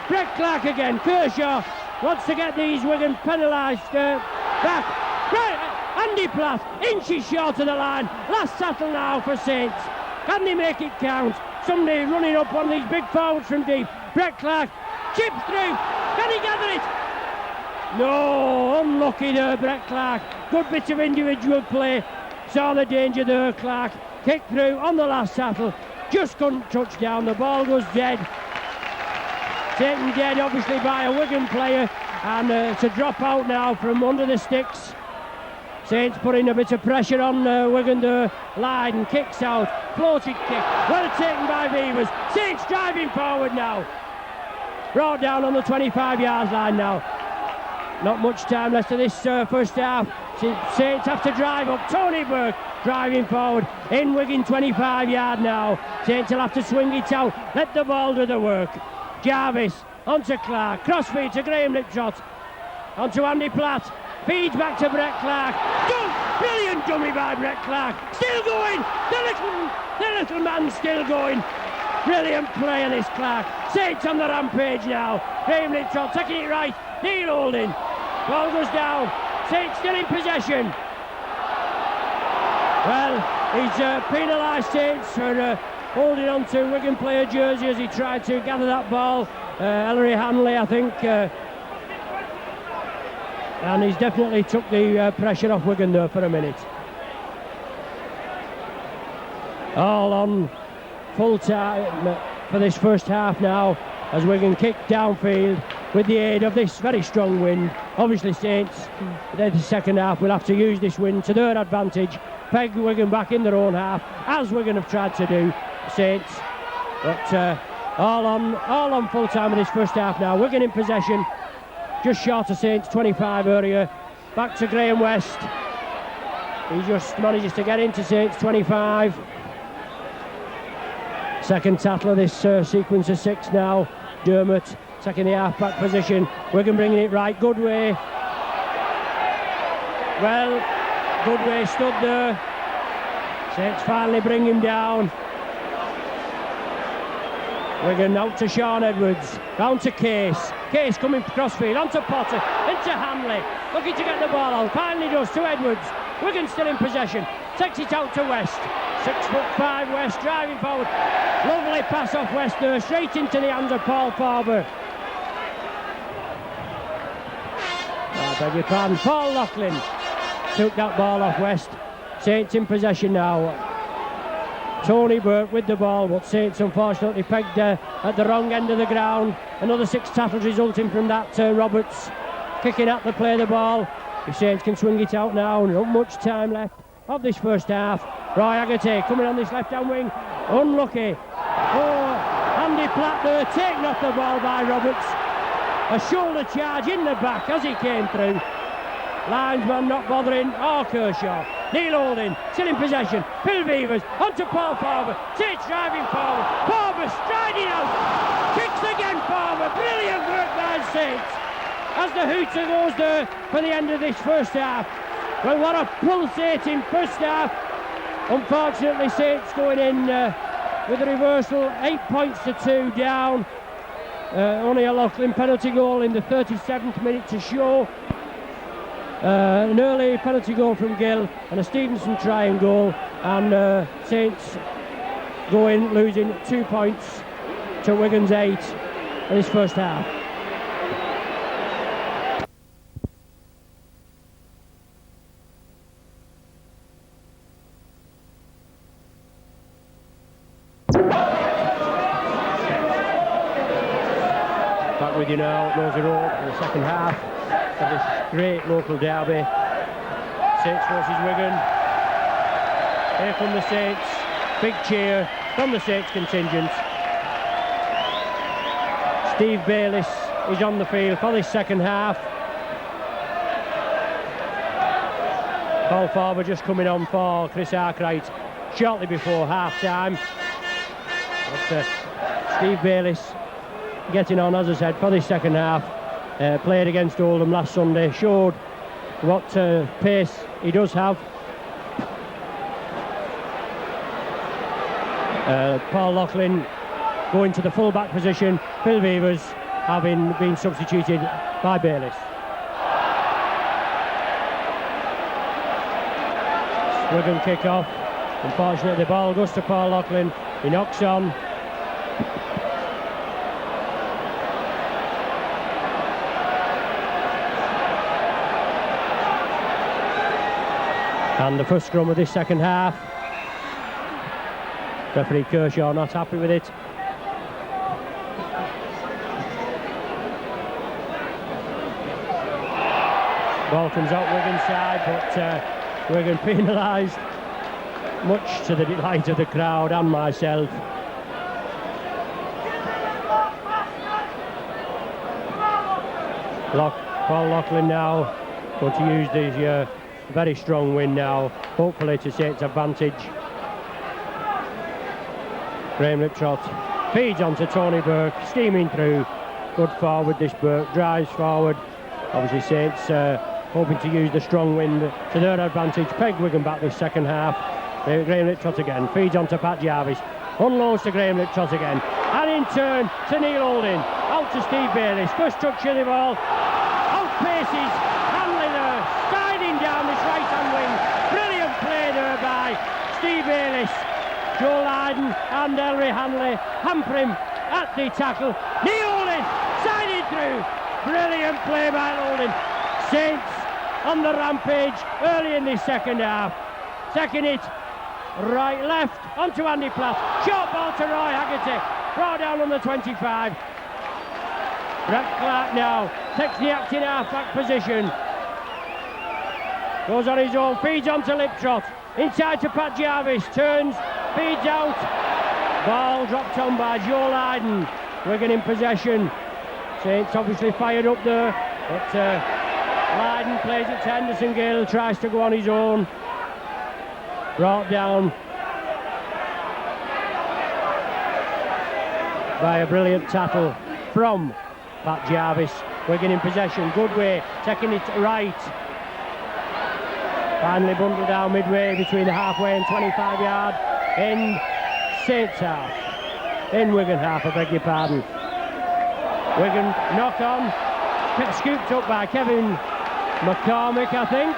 Brett Clark again. Kershaw wants to get these Wigan penalised back. Right, Andy Platt, inches short of the line. Last settle now for Saints. Can they make it count? Somebody running up one of these big forwards from deep. Brett Clark chips through. Can he gather it? No, unlucky there, Brett Clark. Good bit of individual play. Saw the danger there, Clark. Kick through on the last settle. Just couldn't touch down. The ball goes dead. Taken dead, obviously, by a Wigan player. And it's a drop out now from under the sticks. Saints putting a bit of pressure on Wigan there. Lydon kicks out. Floated kick. Well taken by Beavers. Saints driving forward now. Brought down on the 25-yard line now. Not much time left of this first half. Saints have to drive up. Tony Burke driving forward in Wigan 25-yard now. Saints will have to swing it out. Let the ball do the work. Jarvis onto Clark. Crossfeed to Graham Liptrot. Onto Andy Platt. Feeds back to Brett Clark. Brilliant dummy by Brett Clark. Still going. The little man's still going. Brilliant play of this Clark. Saints on the rampage now. Graham Liptrot taking it right. Neil Holding. Ball goes down. Saints still in possession. Well, he's penalised Saints for holding on to Wigan player jersey as he tried to gather that ball. Ellery Hanley, I think. And he's definitely took the pressure off Wigan there for a minute. All on full time for this first half now as Wigan kick downfield with the aid of this very strong wind. Obviously Saints, in the second half, will have to use this wind to their advantage, peg Wigan back in their own half, as Wigan have tried to do, Saints. But all on full time in this first half now. Wigan in possession, just short of Saints, 25 area. Back to Graham West. He just manages to get into Saints, 25. Second tackle of this sequence of 6 now. Dermott taking the half-back position. Wigan bringing it right. Goodway. Well, Goodway stood there. Saints finally bring him down. Wigan out to Sean Edwards. Down to Case. Case coming crossfield. Onto Potter. Into Hanley. Looking to get the ball out. Finally does to Edwards. Wigan still in possession. Takes it out to West. 6'5" West driving forward. Lovely pass off West there. Straight into the hands of Paul Farber. I beg your pardon. Paul Loughlin took that ball off West. Saints in possession now. Tony Burke with the ball, but Saints unfortunately pegged at the wrong end of the ground. Another 6 tackles resulting from that. Roberts kicking at the play of the ball. If Saints can swing it out now, not much time left of this first half. Roy Haggerty coming on this left-hand wing. Unlucky. Oh, Andy Platt there, taken off the ball by Roberts. A shoulder charge in the back as he came through. Linesman not bothering. Oh, Kershaw. Neil Holding, still in possession. Phil Beavers, onto Paul Farber. Saints driving forward. Farber striding out. Kicks again, Farber. Brilliant work by Saints. As the hooter goes there for the end of this first half. Well, what a pulsating first half. Unfortunately, Saints going in with a reversal. 8 points to 2 down. Only a Loughlin penalty goal in the 37th minute to show. An early penalty goal from Gill and a Stevenson trying goal, and Saints going losing 2 points to Wigan's 8 in this first half. Back with you now at Rosa Road in the second half of this great local derby. Saints versus Wigan. Here come the Saints. Big cheer from the Saints contingent. Steve Bayliss is on the field for this second half. Paul Farber just coming on for Chris Arkwright shortly before half-time. But Steve Bayliss getting on, as I said, for this second half. Played against Oldham last Sunday, showed what pace he does have. Paul Loughlin going to the full-back position. Phil Beavers having been substituted by Bayliss. Wigan kick-off. Unfortunately, the ball goes to Paul Loughlin. He knocks on. And the first scrum of this second half. Referee Kershaw not happy with it. Ball comes out Wigan's side, but Wigan penalised, much to the delight of the crowd and myself. Paul Loughlin now going to use the very strong wind now, hopefully to Saints' advantage. Graham Liptrot feeds onto Tony Burke, steaming through. Good forward this Burke, drives forward. Obviously Saints hoping to use the strong wind to their advantage. Peg Wigan back this second half. Graham Liptrot again, feeds onto Pat Jarvis. Unloads to Graham Liptrot again. And in turn to Neil Holding. Out to Steve Bayliss. First touch of the ball. Outpaces Hanley there. Sliding down this right-hand wing. Brilliant play there by Steve Bayliss. Joe Lydon and Ellery Hanley hamper him at the tackle. Neil Holding sided through. Brilliant play by Holding. Saints on the rampage early in this second half. Second hit, right, left, onto Andy Platt. Short ball to Roy Haggerty. Brought down on the 25. Brett Clark now takes the acting half-back position. Goes on his own, feeds onto Liptrot. Inside to Pat Jarvis, turns, feeds out. Ball dropped on by Joe Lydon. Wigan in possession. Saints obviously fired up there, but Lydon plays it to Henderson Gill, tries to go on his own. Brought down by a brilliant tackle from Pat Jarvis. Wigan in possession, good way, taking it right. Finally bundled down midway between the halfway and 25 yard in Saints half. In Wigan half, I beg your pardon. Wigan knock on, scooped up by Kevin McCormick, I think.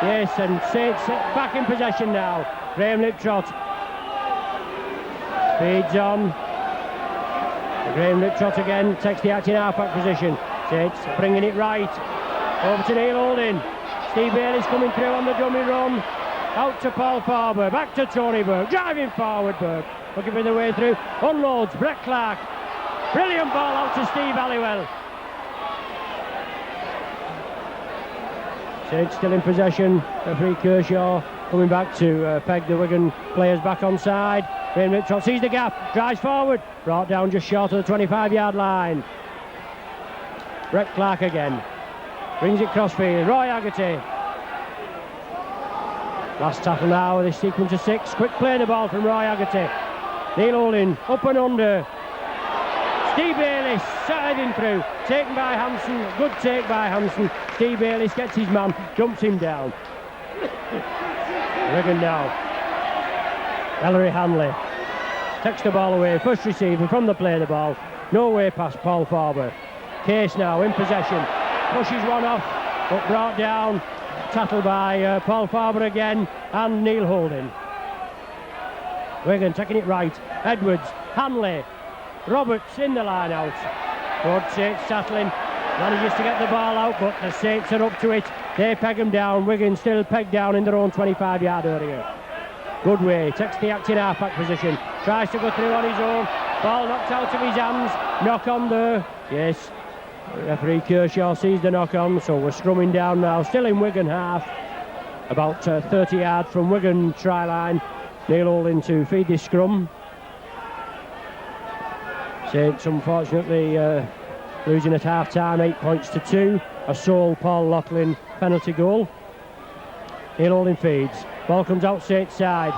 Yes, and Saints back in possession now. Graham Liptrot feeds on. Graham Liptrot again takes the acting half-back position. Saints bringing it right over to Neil Holding. Steve Bayliss coming through on the dummy run. Out to Paul Farber, back to Tony Burke, driving forward Burke, looking for the way through. Unloads, Brett Clark. Brilliant ball out to Steve Halliwell. Saints still in possession. Referee Kershaw coming back to peg the Wigan players back on side. Graham Liptrot sees the gap, drives forward, brought down just short of the 25-yard line. Brett Clark again, brings it crossfield. Roy Haggerty. Last tackle now of this sequence of 6. Quick play the ball from Roy Haggerty. Neil Holding up and under. Steve Bayliss siding through, taken by Hansen, good take by Hansen. Steve Bayliss gets his man, jumps him down. Wigan now. Ellery Hanley takes the ball away, first receiver from the play the ball. No way past Paul Farber. Case now in possession, pushes one off, but brought down. Tackle by Paul Farber again and Neil Holding. Wigan taking it right. Edwards, Hanley, Roberts in the line out. Good Saints tackling. Manages to get the ball out, but the Saints are up to it. They peg him down. Wigan still pegged down in their own 25-yard area. Good way. Takes the acting half-back position. Tries to go through on his own. Ball knocked out of his hands. Knock on there. Yes. Referee Kershaw sees the knock on, so we're scrumming down now. Still in Wigan half. About 30 yards from Wigan try line. Neil Holding to feed this scrum. Saints unfortunately losing at half-time, 8 points to 2. A sole Paul Loughlin penalty goal. Neil Holding feeds. Ball comes out Saints side.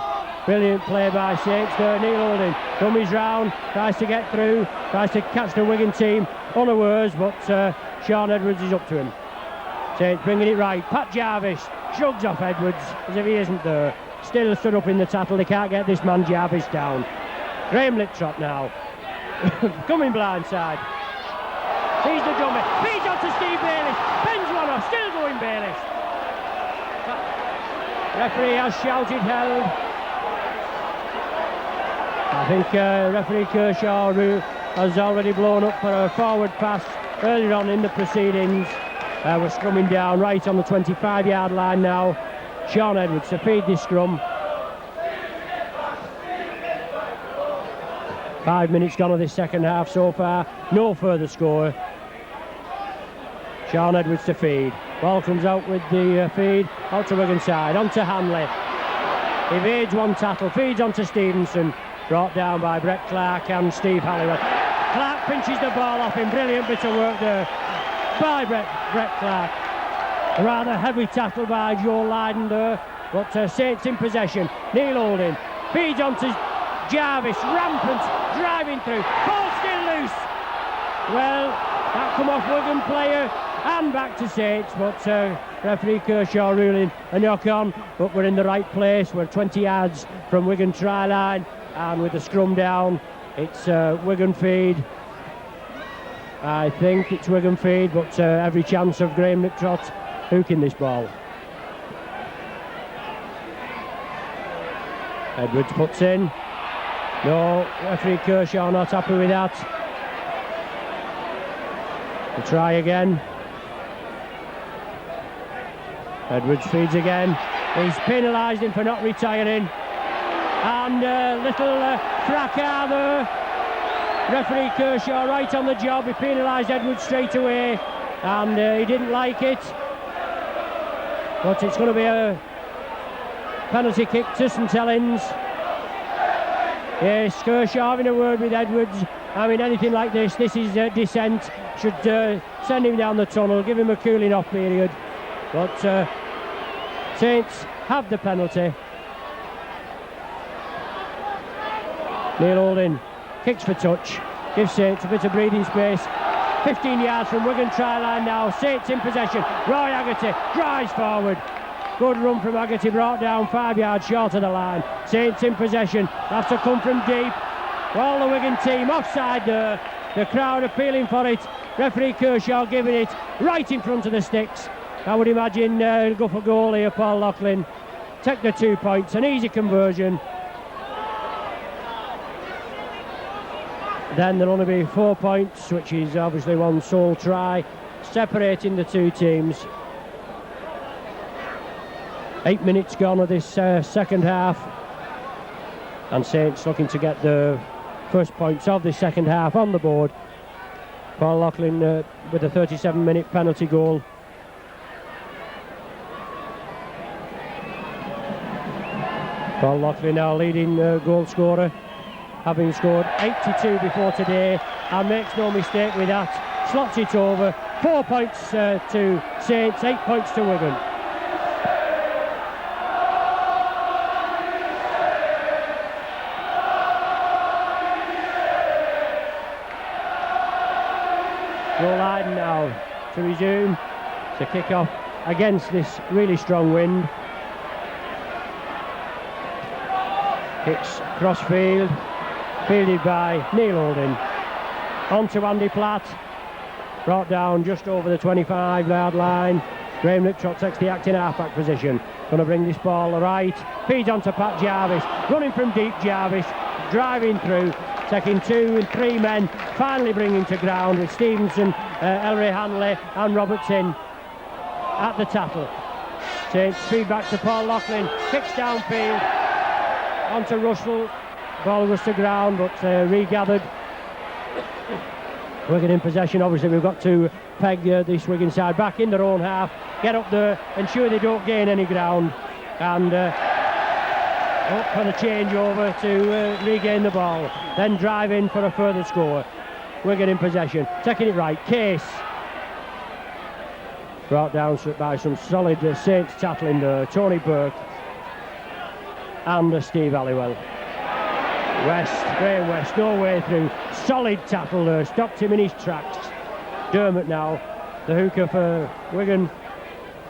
Brilliant play by Saints there. Neil Holding dummies round, tries to get through, tries to catch the Wigan team unawares, but Sean Edwards is up to him. Saints bringing it right. Pat Jarvis shrugs off Edwards as if he isn't there. still stood up in the tattle. They can't get this man Jarvis down. Graham Liptrot now. Coming blindside. He's the dummy. Feeds on to Steve Bayliss. Bends one off. Still going Bayliss. Referee has shouted held. I think referee Kershaw has already blown up for a forward pass earlier on in the proceedings. We're scrumming down right on the 25-yard line now. Sean Edwards to feed this scrum. 5 minutes gone of this second half so far. No further score. Sean Edwards to feed. Ball comes out with the feed. Out to Wigan side. On to Hanley. Evades one tackle. Feeds on to Stevenson. Brought down by Brett Clark and Steve Halliwell. Clark pinches the ball off him. Brilliant bit of work there by Brett Clark. A rather heavy tackle by Joe Lydon there. But Saints in possession. Neil Holding. Feeds on to Jarvis. Rampant. Driving through. Ball still loose. Well, that come off Wigan player and back to Saints, but referee Kershaw ruling a knock on. But we're in the right place. We're 20 yards from Wigan try line, and with the scrum down, it's Wigan feed. I think it's Wigan feed, but every chance of Graham Liptrot hooking this ball. Edwards puts in. No, referee Kershaw not happy with that. We'll try again. Edwards feeds again. He's penalised him for not retiring. And little fracas there. Referee Kershaw right on the job. He penalised Edwards straight away. And he didn't like it. But it's going to be a penalty kick to St Helens. Yes, Kershaw having a word with Edwards. I mean, anything like this is dissent. Should send him down the tunnel, give him a cooling off period. But Saints have the penalty. Neil Holding kicks for touch, gives Saints a bit of breathing space. 15 yards from Wigan try line now. Saints in possession. Roy Haggerty drives forward. Good run from Haggerty, brought down 5 yards short of the line. Saints in possession. Has to come from deep. Well, the Wigan team offside there. The crowd appealing for it. Referee Kershaw giving it right in front of the sticks. I would imagine go for goal here, Paul Loughlin. Take the 2 points, an easy conversion. Then there'll only be 4 points, which is obviously one sole try, separating the two teams. 8 minutes gone of this second half. And Saints looking to get the first points of the second half on the board. Paul Loughlin with a 37-minute penalty goal. Paul Loughlin now leading goal scorer, having scored 82 before today, and makes no mistake with that. Slots it over. 4 points to Saints, 8 points to Wigan. Joe Lydon now to resume to kick off against this really strong wind. Kicks crossfield, fielded by Neil Holding. On to Andy Platt, brought down just over the 25-yard line. Graham Liptrot takes the acting half-back position. Going to bring this ball right. Feeds on to Pat Jarvis. Running from deep, Jarvis. Driving through. Taking 2 and 3 men. Finally bringing to ground with Stevenson, Ellery Hanley and Robertson at the tackle. Takes feedback to Paul Loughlin. Kicks downfield. Onto Russell. Ball was to ground, but regathered. Wigan in possession. Obviously, we've got to peg this Wigan side back in their own half. Get up there, ensure they don't gain any ground, and hope for the changeover to regain the ball. Then drive in for a further score. Wigan in possession. Taking it right. Case. Brought down by some solid Saints tackling there. Tony Burke and Steve Halliwell. Graham West, no way through. Solid tackle there, stopped him in his tracks. Dermott now, the hooker for Wigan.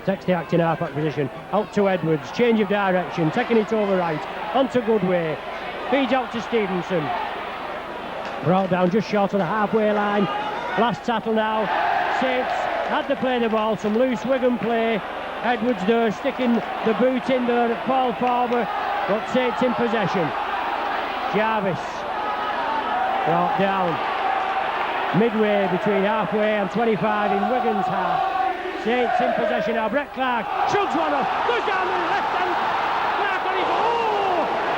takes the acting half-back position, out to Edwards, change of direction, taking it over right, onto Goodway, feeds out to Stevenson, brought down just short of the halfway line. Last tackle now. Saints had to play the ball, some loose Wigan play. Edwards there sticking the boot in there at Paul Farber, but Saints in possession. Jarvis brought down midway between halfway and 25 in Wigan's half. Saints in possession now. Brett Clark shrugs one off, goes down the left hand. Clark on his,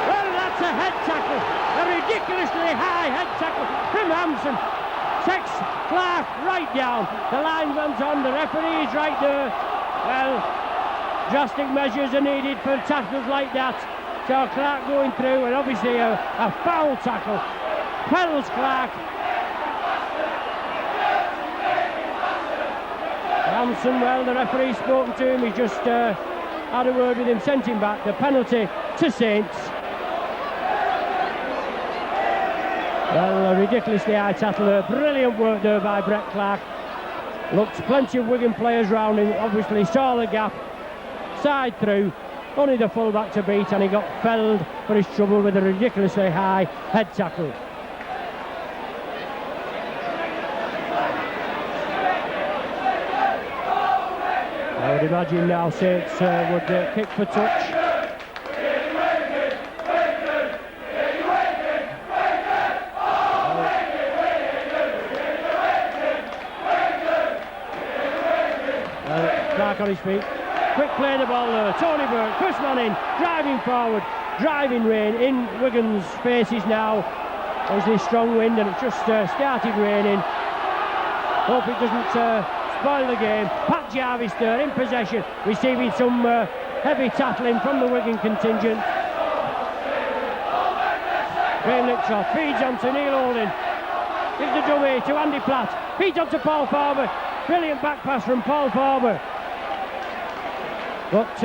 well, that's a head tackle, a ridiculously high head tackle from Hampson. Takes Clark right down. The lineman's on, the referee is right there. Well, drastic measures are needed for tackles like that. So Clark going through, and obviously a foul tackle. Quells Clark. Hampson, well, the referee's spoken to him. He's just had a word with him, sent him back. The penalty to Saints. Well, a ridiculously high tackle there. Brilliant work there by Brett Clark. Looked plenty of Wigan players round him. Obviously saw the gap. Side through. Only the full-back to beat, and he got felled for his trouble with a ridiculously high head tackle. I would imagine now Saints would kick for touch. Clark on his feet. Quick play the ball there. Tony Burke, first man in, driving forward, driving rain in Wigan's faces now. Obviously strong wind, and it's just started raining. Hope it doesn't spoil the game. Pat Jarvis there in possession, receiving some heavy tackling from the Wigan contingent. Graham Liptrot feeds on to Neil Holding. Gives the dummy to Andy Platt. Feeds on to Paul Farber. Brilliant back pass from Paul Farber. But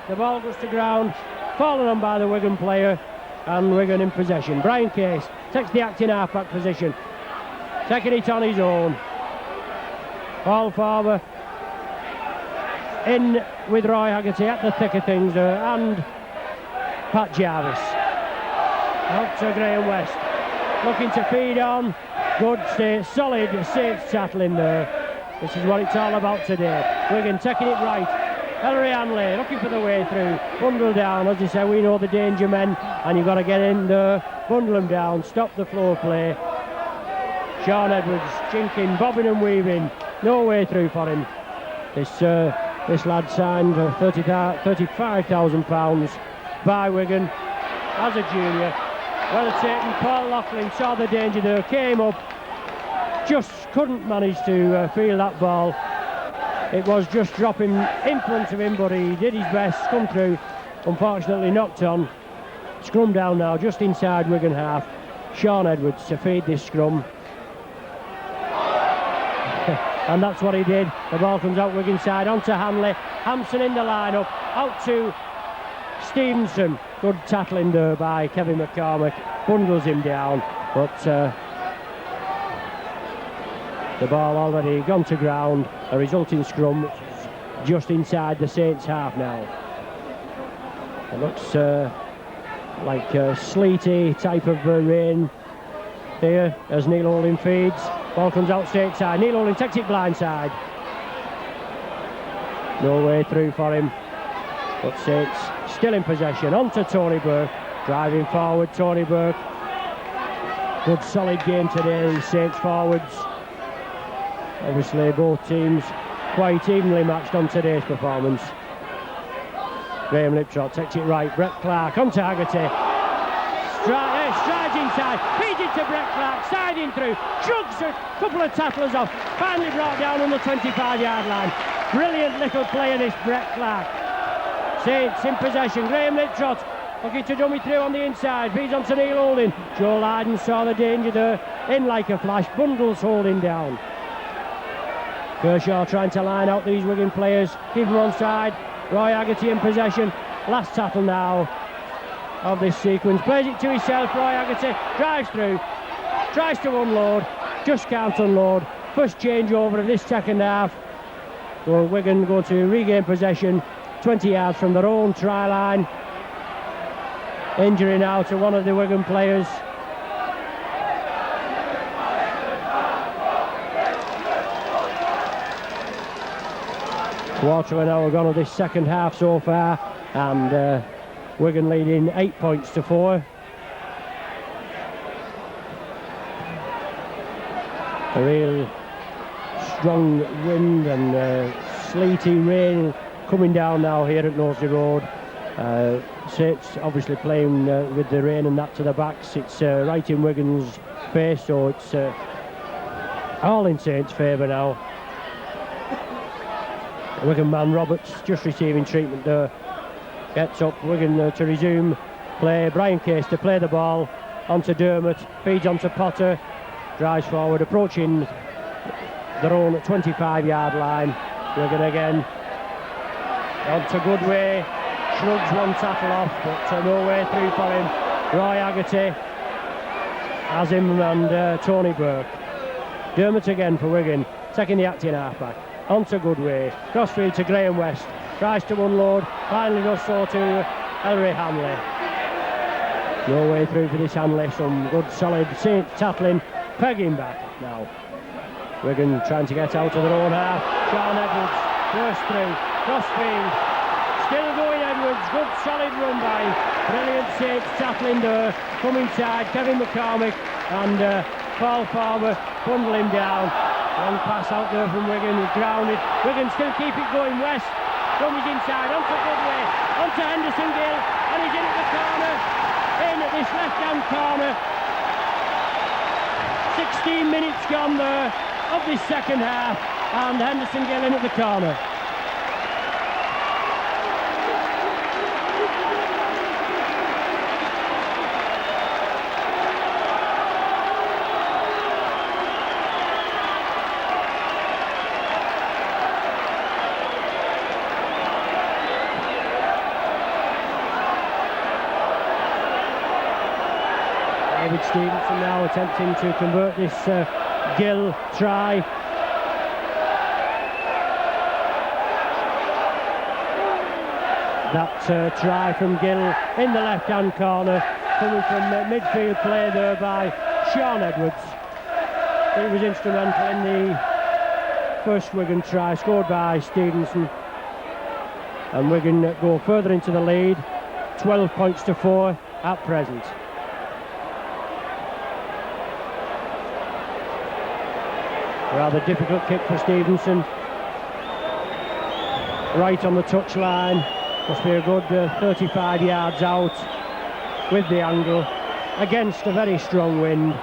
the ball goes to ground, fallen on by the Wigan player, and Wigan in possession. Brian Case takes the acting half-back position, taking it on his own. Paul Farber in with Roy Haggerty at the thick of things there, and Pat Jarvis. Out to Graham West, looking to feed on. Good, solid Saints tackling there. This is what it's all about today. Wigan taking it right. Ellery Hanley looking for the way through. Bundle down, as you say, we know the danger men, and you've got to get in there, bundle them down, stop the floor play. Sean Edwards jinking, bobbing and weaving, no way through for him. This lad signed for £35,000 by Wigan as a junior. Well taken. Paul Loughlin saw the danger there, came up, just couldn't manage to feel that ball. It was just dropping in front of him, but he did his best, come through. Unfortunately knocked on. Scrum down now, just inside Wigan half. Sean Edwards to feed this scrum. And that's what he did. The ball comes out Wigan side, onto Hanley. Hampson in the line-up, out to Stevenson. Good tackling there by Kevin McCormick. Bundles him down, but the ball already gone to ground. A resulting scrum, which is just inside the Saints half now. It looks like a sleety type of rain here as Neil Holding feeds. Ball comes out Saints side. Neil Holding takes it blindside. No way through for him. But Saints still in possession. On to Tony Burke. Driving forward, Tony Burke. Good solid game today, these Saints forwards. Obviously both teams quite evenly matched on today's performance. Graham Liptrot takes it right. Brett Clark onto Haggerty. Strides inside. Feeds it to Brett Clark. Siding through. Shrugs a couple of tacklers off. Finally brought down on the 25-yard line. Brilliant little player, this Brett Clark. Saints in possession. Graham Liptrot looking to dummy through on the inside. Feeds on to Neil Holding. Joe Lydon saw the danger there. In like a flash. Bundles Holding down. Kershaw trying to line out these Wigan players, keep them on side. Roy Haggerty in possession. Last tackle now of this sequence. Plays it to himself. Roy Haggerty drives through, tries to unload, just can't unload. First changeover of this second half. So Wigan go to regain possession 20 yards from their own try line. Injury now to one of the Wigan players. Quarter of an hour gone of this second half so far, and Wigan leading 8 points to 4. A real strong wind and sleety rain coming down now here at Knowsley Road. Saints obviously playing with the rain and that to the backs. It's right in Wigan's face, so it's all in Saints' favour now. Wigan man Roberts just receiving treatment there. Gets up, Wigan to resume play. Brian Case to play the ball onto Dermot, feeds onto Potter, drives forward, approaching their own 25-yard line. Wigan again onto Goodway, shrugs one tackle off, but no way through for him. Roy Haggerty has him, and Tony Burke. Dermot again for Wigan, taking the acting halfback. Onto Goodway, crossfield to Graham West, tries to unload, finally does so to Ellery Hanley. No way through for this Hanley, some good solid Saints tackling, pegging back now. Wigan trying to get out of their own half. Sean Edwards, burst through, crossfield, still going Edwards, good solid run by him. Brilliant Saints tackling there, come inside, Kevin McCormick and Paul Farmer bundle him down. Long pass out there from Wigan, he's grounded. Wigan still keep it going west. From his inside, onto Goodway, onto Henderson Gill, and he's in at the corner, in at this left-hand corner. 16 minutes gone there of this second half, and Henderson Gill in at the corner. David Stevenson now attempting to convert this Gill try. That try from Gill in the left-hand corner, coming from midfield play there by Sean Edwards. He was instrumental in the first Wigan try, scored by Stevenson. And Wigan go further into the lead, 12 points to 4 at present. Rather difficult kick for Stevenson. Right on the touchline. Must be a good 35 yards out with the angle against a very strong wind.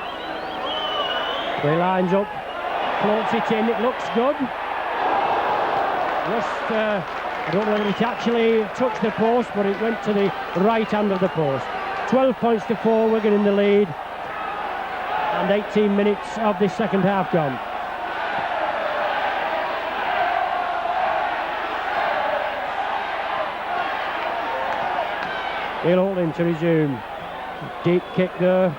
He lines up, floats it in, it looks good. Just, I don't know if it actually touched the post, but it went to the right hand of the post. 12 points to 4, Wigan in the lead. And 18 minutes of this second half gone. He'll hold him to resume. Deep kick there,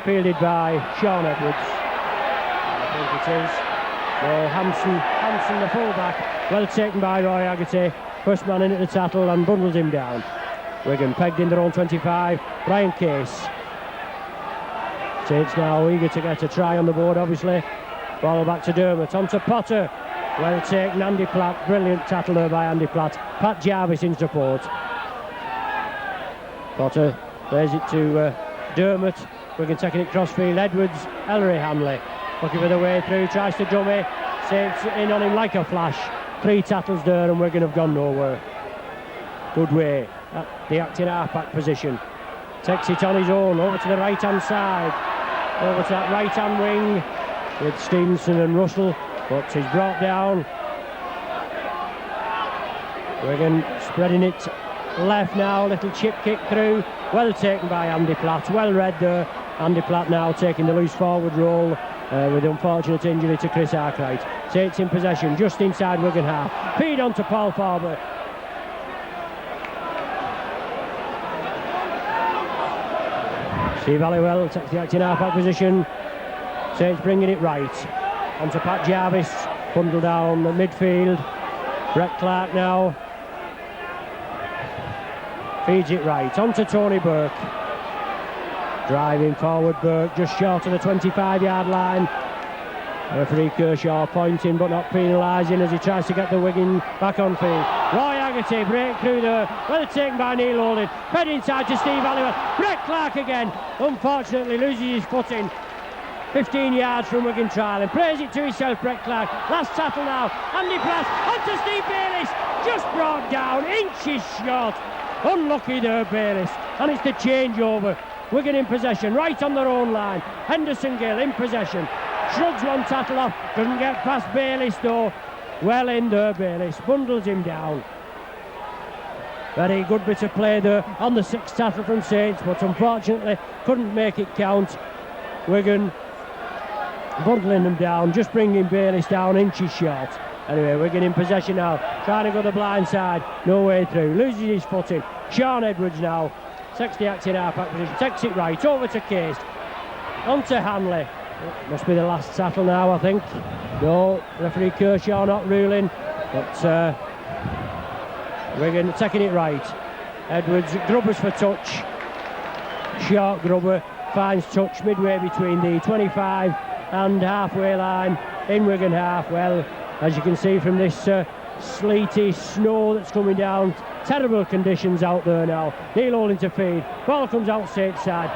fielded by Sean Edwards. I think it is. Hanson the fullback, well taken by Roy Haggerty. First man in at the tackle and bundles him down. Wigan pegged in their own 25. Brian Case. Saints now eager to get a try on the board, obviously. Ball back to Dermot, onto Potter. Well taken, Andy Platt. Brilliant tackle there by Andy Platt. Pat Jarvis in support. Potter plays it to Dermot. Wigan taking it crossfield. Edwards, Ellery Hanley looking for the way through, tries to dummy. Saints in on him like a flash. 3 tackles there and Wigan have gone nowhere. Goodway at the acting half-back position. Takes it on his own, over to the right-hand side. Over to that right-hand wing with Stevenson and Russell, but he's brought down. Wigan spreading it left now, little chip kick through, well taken by Andy Platt, well read there. Andy Platt now taking the loose forward role with unfortunate injury to Chris Arkwright. Saints in possession just inside Wigan half, feed on to Paul Farber. Steve Halliwell takes the acting half-back position. Saints bringing it right onto Pat Jarvis, bundled down the midfield. Brett Clark now feeds it right, on to Tony Burke. Driving forward Burke, just short of the 25-yard line. Referee Kershaw pointing but not penalising as he tries to get the Wigan back on field. Roy Haggerty break through there, well taken by Neil Holding. Fed inside to Steve Halliwell. Brett Clark again, unfortunately loses his footing. 15 yards from Wigan trial and plays it to himself, Brett Clark. Last tackle now, Andy Platt onto Steve Bayliss, just brought down, inches short. Unlucky there, Bayliss, and it's the changeover. Wigan in possession, right on their own line. Henderson Gill in possession, shrugs one tackle off, doesn't get past Bayliss though. Well in there, Bayliss, bundles him down. Very good bit of play there on the sixth tackle from Saints, but unfortunately couldn't make it count. Wigan bundling them down, just bringing Bayliss down inches short. Anyway, Wigan in possession now, trying to go the blind side, no way through, loses his footing. Sean Edwards now takes the acting half-back position, takes it right, over to Case, on to Hanley. Must be the last tackle now, I think. No, referee Kershaw not ruling, but Wigan taking it right. Edwards, Grubbers for touch. Short Grubber finds touch midway between the 25 and halfway line in Wigan half. Well, as you can see from this sleety snow that's coming down, terrible conditions out there now. Neil Holding to feed, ball comes out Saints side.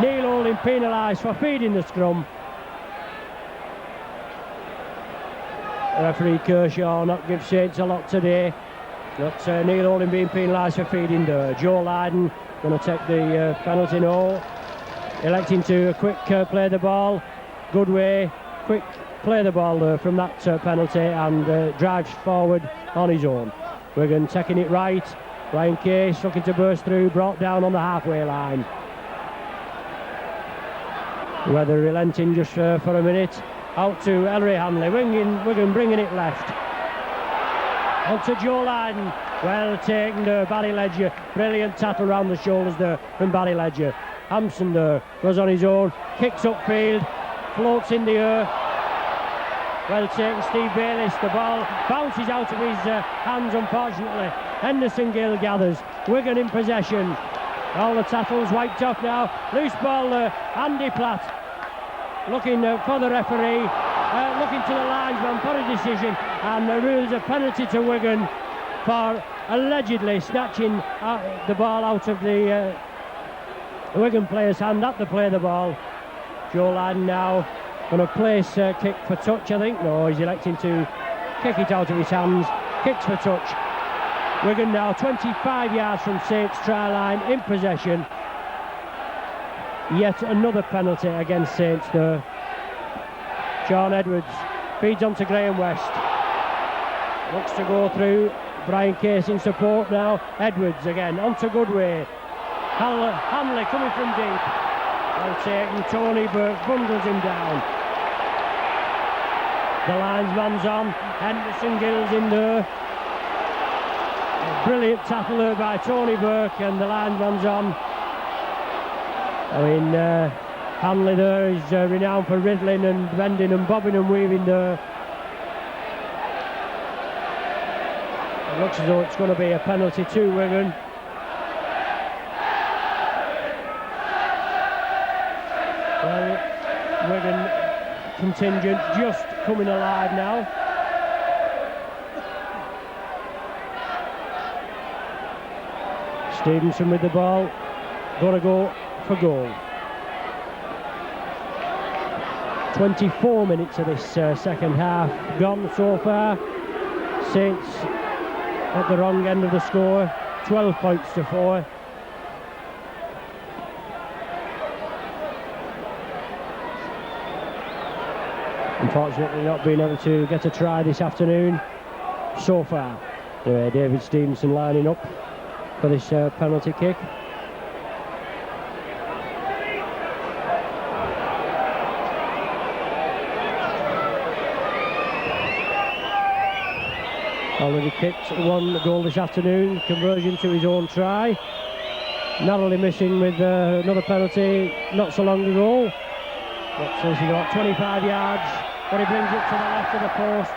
Neil Holding penalised for feeding the scrum. Referee Kershaw not give Saints a lot today, but Neil Holding being penalised for feeding there. Joe Lydon going to take the penalty no, electing to quick play the ball. Good way, quick play the ball there from that penalty and drives forward on his own. Wigan taking it right. Ryan Case looking to burst through, brought down on the halfway line. Weather relenting just for a minute. Out to Ellery Hanley, Wigan bringing it left. On to Joe Lydon, well taken there, Barry Ledger. Brilliant tackle round the shoulders there from Barry Ledger. Hampson there, goes on his own, kicks upfield, floats in the air. Well taken, Steve Bayliss. The ball bounces out of his hands, unfortunately. Henderson Gill gathers. Wigan in possession. All the tackles wiped off now. Loose ball there. Andy Platt looking for the referee, looking to the linesman for a decision, and the rules a penalty to Wigan for allegedly snatching the ball out of the Wigan player's hand at the play the ball. Joe Lydon now going to place kick for touch, I think. No, he's electing to kick it out of his hands. Kicks for touch. Wigan now 25 yards from Saints try line in possession. Yet another penalty against Saints there. Sean Edwards feeds on to Graham West. Looks to go through. Brian Case in support now. Edwards again on to Goodway. Hanley coming from deep. Well taken. Tony Burke bundles him down. The linesman's on. Henderson Gill's in there. A brilliant tackle there by Tony Burke, and the linesman's on. I mean, Hanley there is renowned for riddling and bending and bobbing and weaving there. It looks as though it's going to be a penalty to Wigan. Well, Wigan contingent just coming alive now. Stevenson with the ball, got to go for goal. 24 minutes of this second half gone so far. Saints at the wrong end of the score, 12 points to 4. Unfortunately not being able to get a try this afternoon so far. Anyway, David Stevenson lining up for this penalty kick. Already kicked one goal this afternoon, conversion to his own try. Narrowly missing with another penalty not so long ago. But since he got 25 yards, but he brings it to the left of the posts.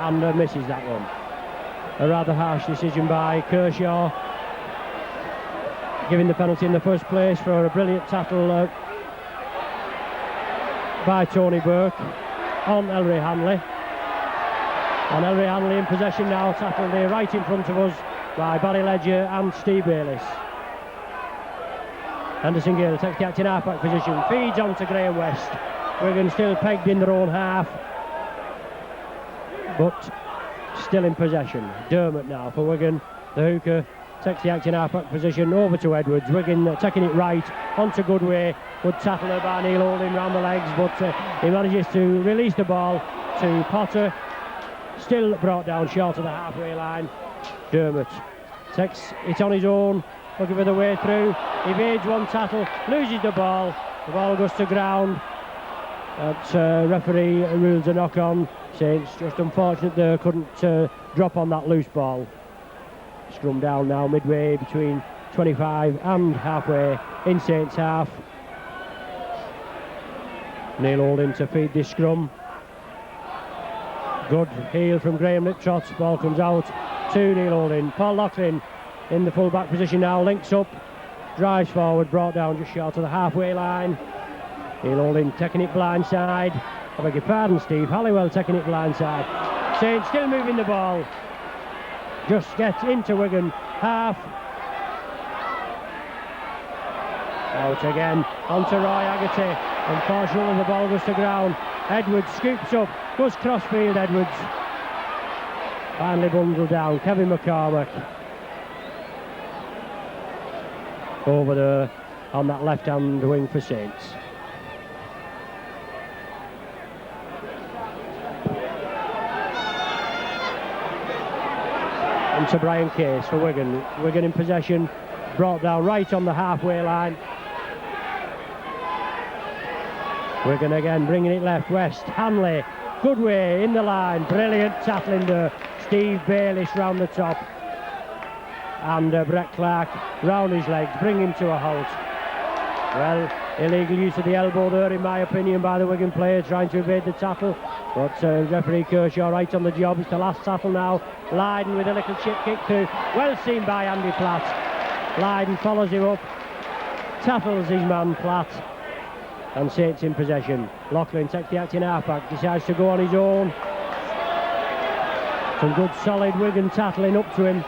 and misses that one. A rather harsh decision by Kershaw, giving the penalty in the first place for a brilliant tackle by Tony Burke on Ellery Hanley. And Ellery Hanley in possession now, tackled there right in front of us by Barry Ledger and Steve Bayliss. Henderson Gill takes the acting half-back position, feeds on to Graham West. Wigan still pegged in their own half, but still in possession. Dermott now for Wigan, the hooker, takes the acting half-back position over to Edwards. Wigan taking it right onto Goodway. Good tackle there by Neil Holding round the legs, but he manages to release the ball to Potter. Still brought down short of the halfway line. Dermott takes it on his own, looking for the way through. Evades one tackle, loses the ball. The ball goes to ground. Referee rules a knock-on. Saints just unfortunate they couldn't drop on that loose ball. Scrum down now midway between 25 and halfway in Saints half. Neil Holding to feed this scrum. Good heel from Graham Liptrot. Ball comes out to Neil Holding. Paul Loughlin in the full back position now, links up, drives forward, brought down just short of the halfway line. Neil Holding taking it blindside. I beg your pardon, Steve. Halliwell taking it blindside. Saints still moving the ball. Just get into Wigan half. Out again onto Roy Haggerty. Unfortunately the ball goes to ground. Edwards scoops up, goes crossfield. Edwards finally bundled down. Kevin McCormack over there on that left hand wing for Saints. And to Brian Case for Wigan. Wigan in possession, brought down right on the halfway line. Wigan again bringing it left. West, Hanley, Goodway in the line, brilliant tackling there. Steve Bayliss round the top, and Brett Clark round his legs, bring him to a halt. Well, illegal use of the elbow there in my opinion by the Wigan player trying to evade the tackle, but referee Kershaw right on the job. It's the last tackle now. Lydon with a little chip kick through, well seen by Andy Platt. Lydon follows him up, tackles his man Platt, and Saints in possession. Loughlin takes the acting halfback, decides to go on his own. Some good solid Wigan tackling up to him.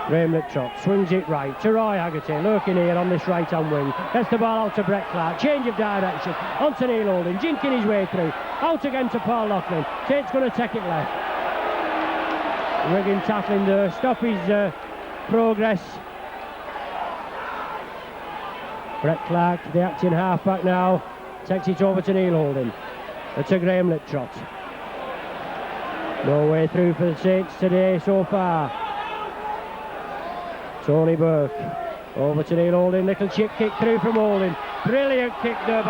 Graham Liptrot swings it right to Roy Haggerty, lurking here on this right hand wing. Gets the ball out to Brett Clark, change of direction onto Neil Holding, jinking his way through. Out again to Paul Loughlin. Saints going to take it left. Wigan tackling there, stop his progress. Brett Clark, the acting halfback now, takes it over to Neil Holding. To Graham Liptrot. No way through for the Saints today so far. Tony Burke over to Neil Holding, little chip kick through from Holding, brilliant kick there.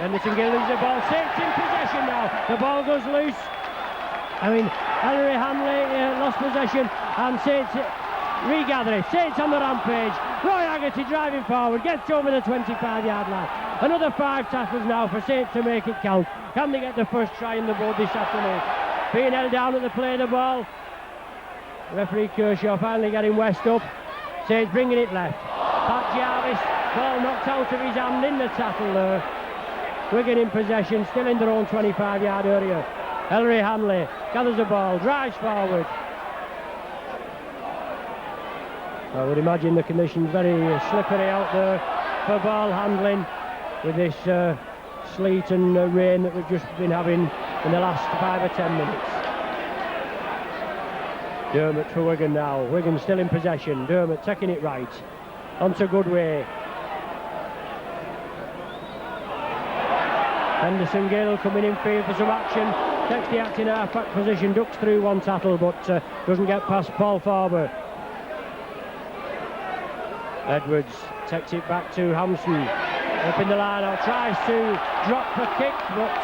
Henderson Gill loses the ball. Saints in possession now. The ball goes loose. Ellery Hanley lost possession, and Saints regather it. Saints on the rampage. Roy Haggerty driving forward, gets over the 25-yard line. Another 5 tackles now for Saints to make it count. Can they get the first try in the board this afternoon? Being held down at the play of the ball. Referee Kershaw finally getting West up. Saints bringing it left. Pat Jarvis, ball knocked out of his hand in the tackle there. Wigan in possession, still in their own 25-yard area. Ellery Hanley gathers the ball, drives forward. I would imagine the conditions very slippery out there for ball handling with this sleet and rain that we've just been having in the last 5 or 10 minutes. Dermott for Wigan now. Wigan still in possession. Dermott taking it right. Onto Goodway. Henderson Gill coming in field for some action. Takes the acting half-back position. Ducks through one tackle but doesn't get past Paul Farber. Edwards takes it back to Hampson. Up in the line out. Tries to drop the kick but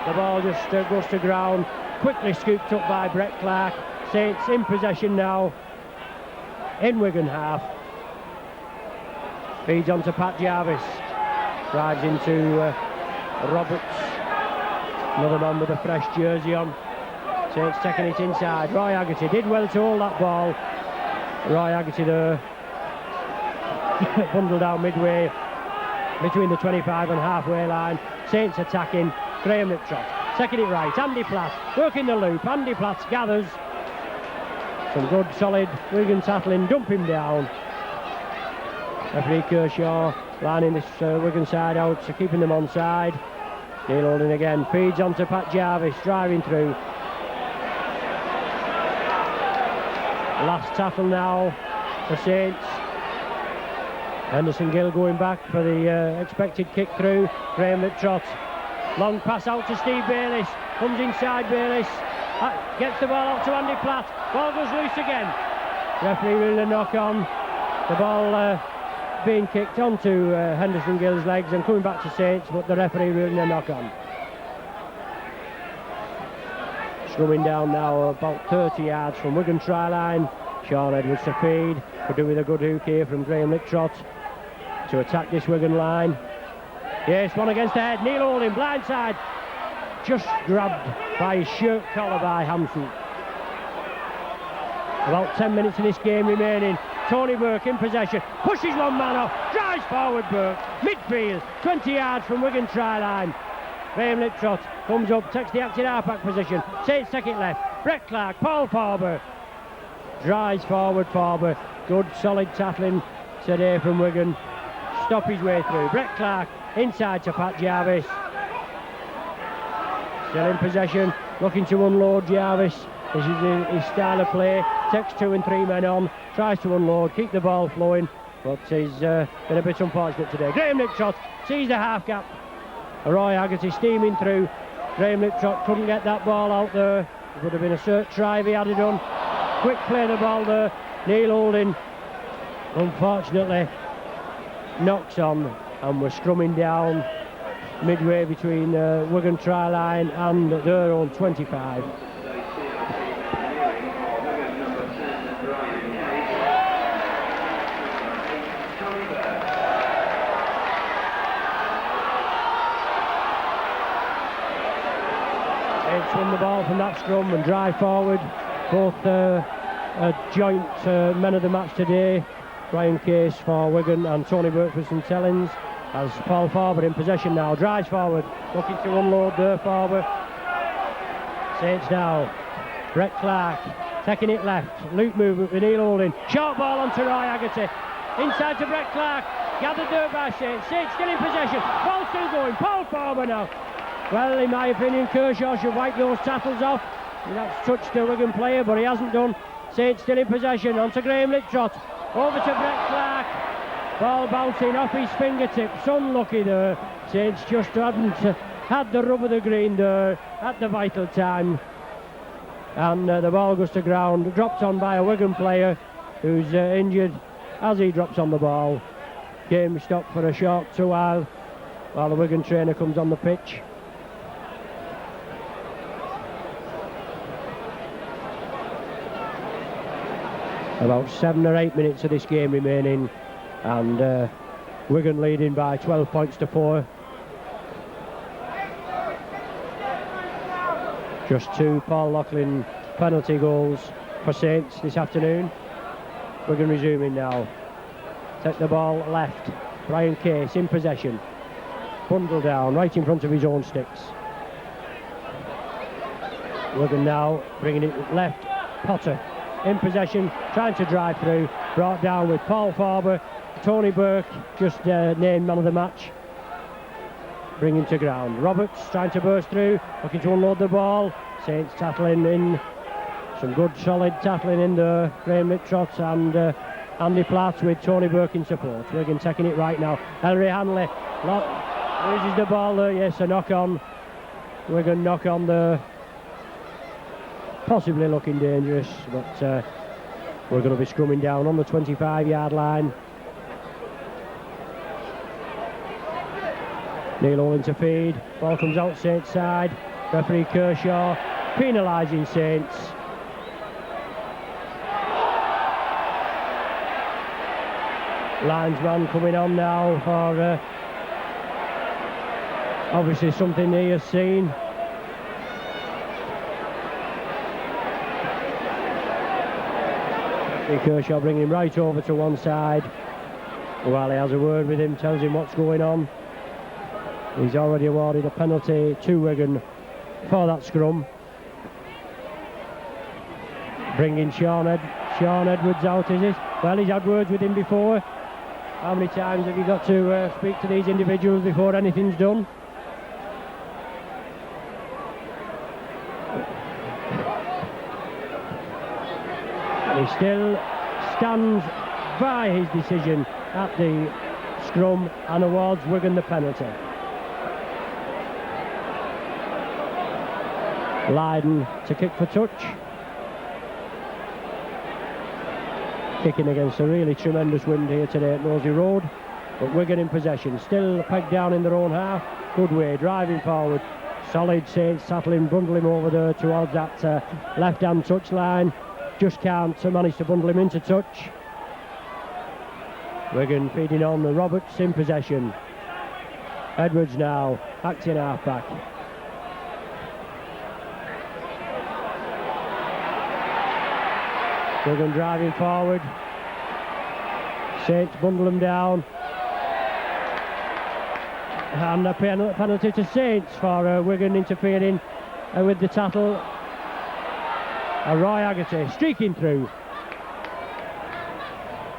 the ball just goes to ground. Quickly scooped up by Brett Clark. Saints in possession now in Wigan half. Feeds on to Pat Jarvis. Drives into Roberts. Another man with a fresh jersey on. Saints taking it inside. Roy Haggerty did well to hold that ball. Roy Haggerty there. Bundled out midway between the 25 and halfway line. Saints attacking. Graham Liptrot taking it right. Andy Platt working the loop. Andy Platt gathers. Some good solid Wigan tackling. Dump him down. Referee Kershaw lining this Wigan side out, so keeping them on side. Neil Holding again. Feeds onto Pat Jarvis. Driving through. Last tackle now for Saints. Henderson Gill going back for the expected kick through. Graham Liptrot. Long pass out to Steve Bayliss. Comes inside Bayliss. Gets the ball out to Andy Platt. Ball goes loose again. Referee with a knock on. The ball being kicked onto Henderson Gill's legs and coming back to Saints, but the referee ruling a knock on. Scrumming down now about 30 yards from Wigan try line. Sean Edwards to feed. Could do with a good hook here from Graham Liptrot to attack this Wigan line. Yes, one against the head. Neil Holding, blindside. Just grabbed by his shirt collar by Hampson. About 10 minutes of this game remaining. Tony Burke in possession. Pushes one man off. Drives forward Burke. Midfield. 20 yards from Wigan try line. Graham Liptrot comes up, takes the active half-back position. Saints take it left. Brett Clark, Paul Farber. Drives forward Farber. Good solid tackling today from Wigan. Stop his way through. Brett Clark inside to Pat Jarvis. Still in possession. Looking to unload Jarvis. This is his style of play. Takes 2 and 3 men on. Tries to unload. Keep the ball flowing. But he's been a bit unfortunate today. Graham Liptrot sees the half gap. Roy Haggerty steaming through. Graham Liptrot couldn't get that ball out there. It would have been a cert try if he had it done. Quick play the ball there. Neil Holding, unfortunately, knocks on, and we're scrumming down midway between Wigan try line and their own 25. Won the ball from that scrum and drive forward. Both joint men of the match today. Brian Case for Wigan and Tony Burke for St Helens. As Paul Farber in possession now. Drives forward. Looking to unload there, Farber. Saints now. Brett Clark taking it left. Loop movement with Neil Holding. Short ball onto Roy Haggerty. Inside to Brett Clark. Gathered there by Saints. Saints still in possession. Ball still going. Paul Farber now. Well, in my opinion, Kershaw should wipe those tackles off. That's touched the Wigan player, but he hasn't done. Saints still in possession. On to Graham Liptrot. Over to Brett Clark. Ball bouncing off his fingertips. Unlucky there. Saints just hadn't had the rub of the green there at the vital time. And the ball goes to ground. Dropped on by a Wigan player who's injured as he drops on the ball. Game stopped for a short while the Wigan trainer comes on the pitch. About 7 or 8 minutes of this game remaining, and Wigan leading by 12 points to 4. Just 2 Paul Loughlin penalty goals for Saints this afternoon. Wigan resuming now. Take the ball left. Brian Case in possession. Bundle down right in front of his own sticks. Wigan now bringing it left. Potter in possession, trying to drive through, brought down with Paul Farber. Tony Burke just named man of the match, bringing to ground. Roberts trying to burst through, looking to unload the ball. Saints tackling in, some good solid tackling in there. Graham Liptrot and Andy Platt with Tony Burke in support. Wigan taking it right now. Ellery Hanley loses the ball there. Yes, a knock on. Wigan knock on there. Possibly looking dangerous, but we're going to be scrumming down on the 25-yard line. Neil Holding to feed. Ball comes out Saints side. Referee Kershaw penalising Saints. Linesman coming on now for obviously something he has seen. Kershaw bringing him right over to one side. While he has a word with him, tells him what's going on. He's already awarded a penalty to Wigan for that scrum. Bringing Sean Edwards out, is it? Well, he's had words with him before. How many times have you got to speak to these individuals before anything's done? And he still stands by his decision at the scrum and awards Wigan the penalty. Lydon to kick for touch. Kicking against a really tremendous wind here today at Nosey Road, but Wigan in possession, still pegged down in their own half. Good way, driving forward, solid. Saints tackling, bundle him over there towards that left-hand touch line. Just can't manage to bundle him into touch. Wigan feeding on the Roberts in possession. Edwards now, acting half-back. Wigan driving forward. Saints bundle them down. And a penalty to Saints for Wigan interfering with the tackle. Roy Haggerty streaking through.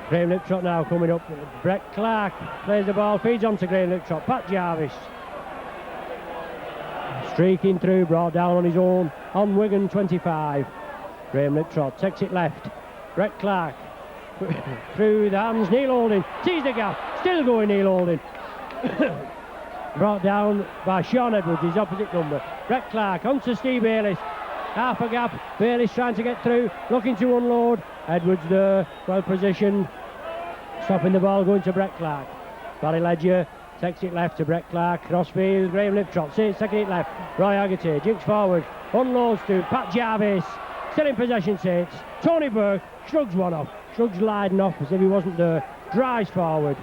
Graham Liptrot now coming up. Brett Clark plays the ball, feeds on to Graham Liptrot. Pat Jarvis streaking through, brought down on his own on Wigan 25. Graham Liptrot takes it left. Brett Clark through the hands. Neil Holding sees the gap. Still going Neil Holding. Brought down by Sean Edwards, his opposite number. Brett Clark onto Steve Bayliss. Half a gap. Bayliss trying to get through, looking to unload. Edwards there, well positioned. Stopping the ball, going to Brett Clark. Barry Ledger takes it left to Brett Clark. Crossfield, Graham Liptrot. Second it left. Roy Haggerty jinks forward. Unloads to Pat Jarvis. Still in possession, Saints. Tony Burke shrugs one off. Shrugs Lydon off as if he wasn't there. Drives forward.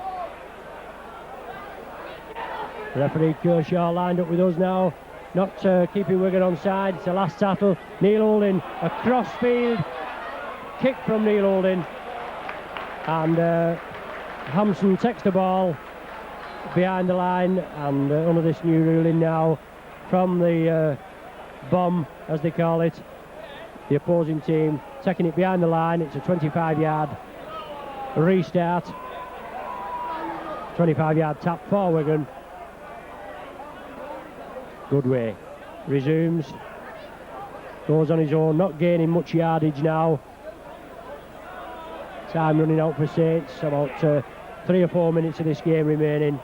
Referee Kershaw lined up with us now. Not keeping Wigan on side. It's the last tackle. Neil Holding, a crossfield kick from Neil Holding. And Hampson takes the ball behind the line. And under this new ruling now from the bomb, as they call it, the opposing team taking it behind the line. It's a 25-yard restart. 25-yard tap for Wigan. Goodway resumes, goes on his own, not gaining much yardage now. Time running out for Saints, about 3 or 4 minutes of this game remaining.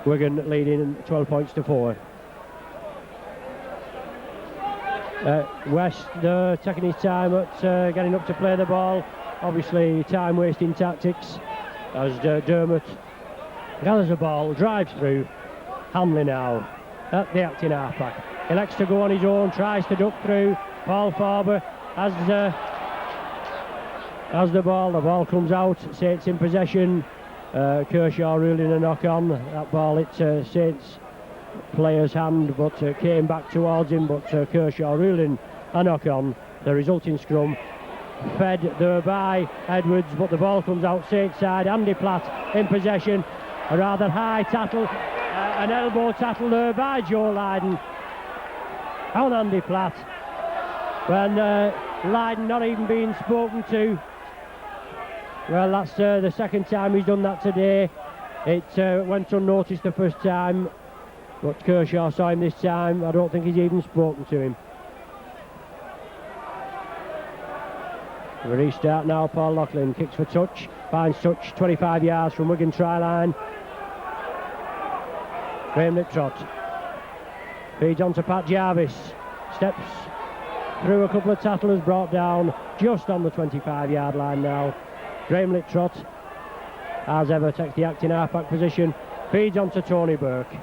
Wigan leading 12 points to 4. West there taking his time at getting up to play the ball. Obviously time wasting tactics as Dermot gathers the ball, drives through. Hamley now at the acting halfback. Elects to go on his own, tries to duck through. Paul Farber has the ball comes out. Saints in possession. Kershaw ruling a knock on. That ball hit Saints player's hand, but came back towards him. But Kershaw ruling a knock on. The resulting scrum fed there by Edwards, but the ball comes out Saints side. Andy Platt in possession. A rather high tackle. An elbow tackle there by Joe Lydon on Andy Platt. When Lydon not even being spoken to. Well, that's the second time he's done that today. It went unnoticed the first time, but Kershaw saw him this time. I don't think he's even spoken to him. The restart now. Paul Loughlin kicks for touch, finds touch 25 yards from Wigan try line. Graham Liptrot feeds on to Pat Jarvis, steps through a couple of tattlers, brought down just on the 25-yard line now. Graham Liptrot, as ever, takes the acting halfback position, feeds on to Tony Burke.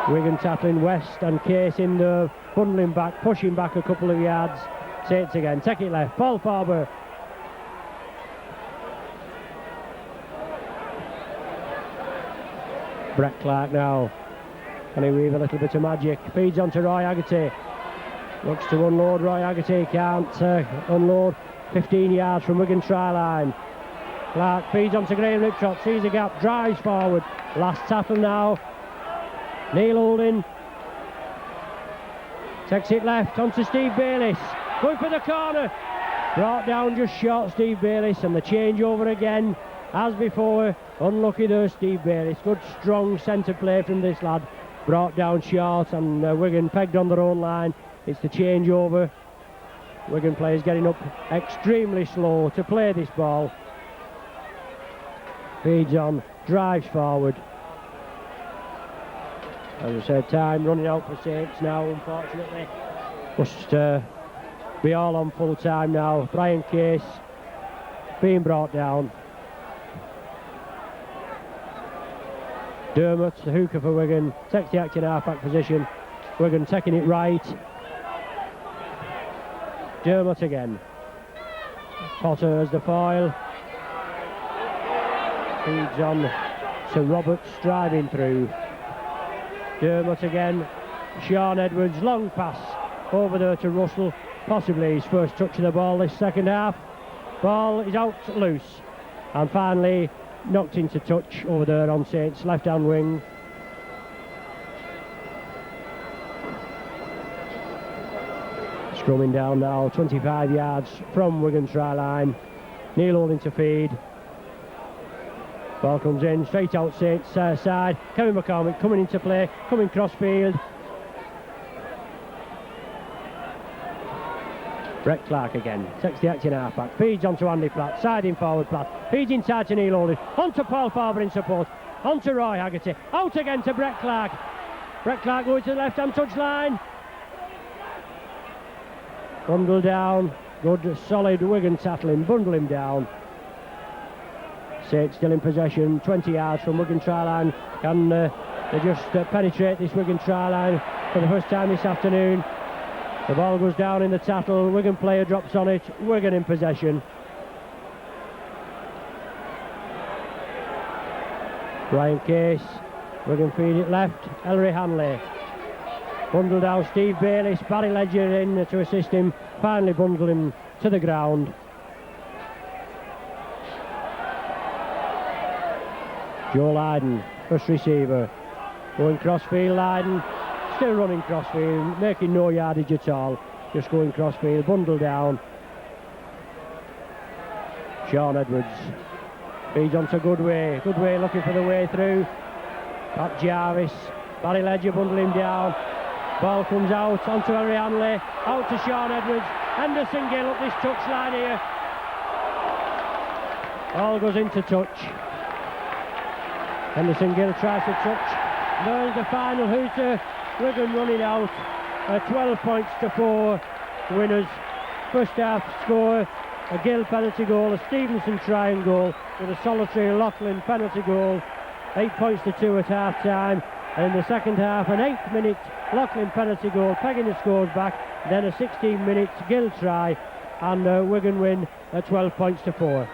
Wigan tackling West and Case in there, bundling back, pushing back a couple of yards. Saints again, take it left, Paul Farber. Brett Clark now, can he weave a little bit of magic? Feeds on to Roy Haggerty. Looks to unload Roy Haggerty, can't unload. 15 yards from Wigan try line. Clark feeds onto Graham Riptrot, sees a gap, drives forward. Last tackle now. Neil Holding takes it left onto Steve Bayliss. Going for the corner. Brought down just short, Steve Bayliss, and the changeover again. As before, unlucky there, Steve Bayliss. Good strong centre play from this lad. Brought down short, and Wigan pegged on their own line. It's the changeover. Wigan players getting up extremely slow to play this ball. Feeds on, drives forward. As I said, time running out for Saints now, unfortunately. Must be all on full time now. Brian Case being brought down. Dermott, the hooker for Wigan, takes the acting half-back position. Wigan taking it right. Dermott again. Potter as the foil. Feeds on to Roberts, driving through. Dermott again. Sean Edwards, long pass over there to Russell. Possibly his first touch of the ball this second half. Ball is out loose. And finally knocked into touch over there on Saints' left-hand wing. Scrumming down now, 25 yards from Wigan try line. Neil Holding to feed. Ball comes in, straight out Saints' side. Kevin McCormick coming into play, coming cross-field. Brett Clark again, takes the acting half-back, feeds onto Andy Platt, siding forward Platt, feeds inside to Neil Holding, onto Paul Farber in support, onto Roy Haggerty, out again to Brett Clark. Brett Clark going to the left-hand touchline. Bundle down, good solid Wigan tackling, bundle him down. Saints still in possession, 20 yards from Wigan try line. Can they just penetrate this Wigan try line for the first time this afternoon? The ball goes down in the tackle, Wigan player drops on it, Wigan in possession. Brian Case, Wigan feed it left, Ellery Hanley. Bundle down Steve Bayliss, Barry Ledger in to assist him, finally bundle him to the ground. Joe Lydon, first receiver, going crossfield. Lydon still running crossfield, making no yardage at all, just going crossfield, bundle down. Sean Edwards feeds onto Goodway looking for the way through. Pat Jarvis, Barry Ledger bundle him down. Ball comes out onto Henry Hanley, out to Sean Edwards. Henderson Gill up this touchline here. Ball goes into touch. Henderson Gill tries to touch. There's the final hooter. Wigan running out. 12 points to 4 winners. First half score, a Gill penalty goal, a Stevenson trying goal with a solitary Loughlin penalty goal. 8 points to 2 at half time. And in the second half, an 8-minute Loughlin penalty goal, pegging the scores back. Then a 16-minute Gill try, and Wigan win at 12 points to 4.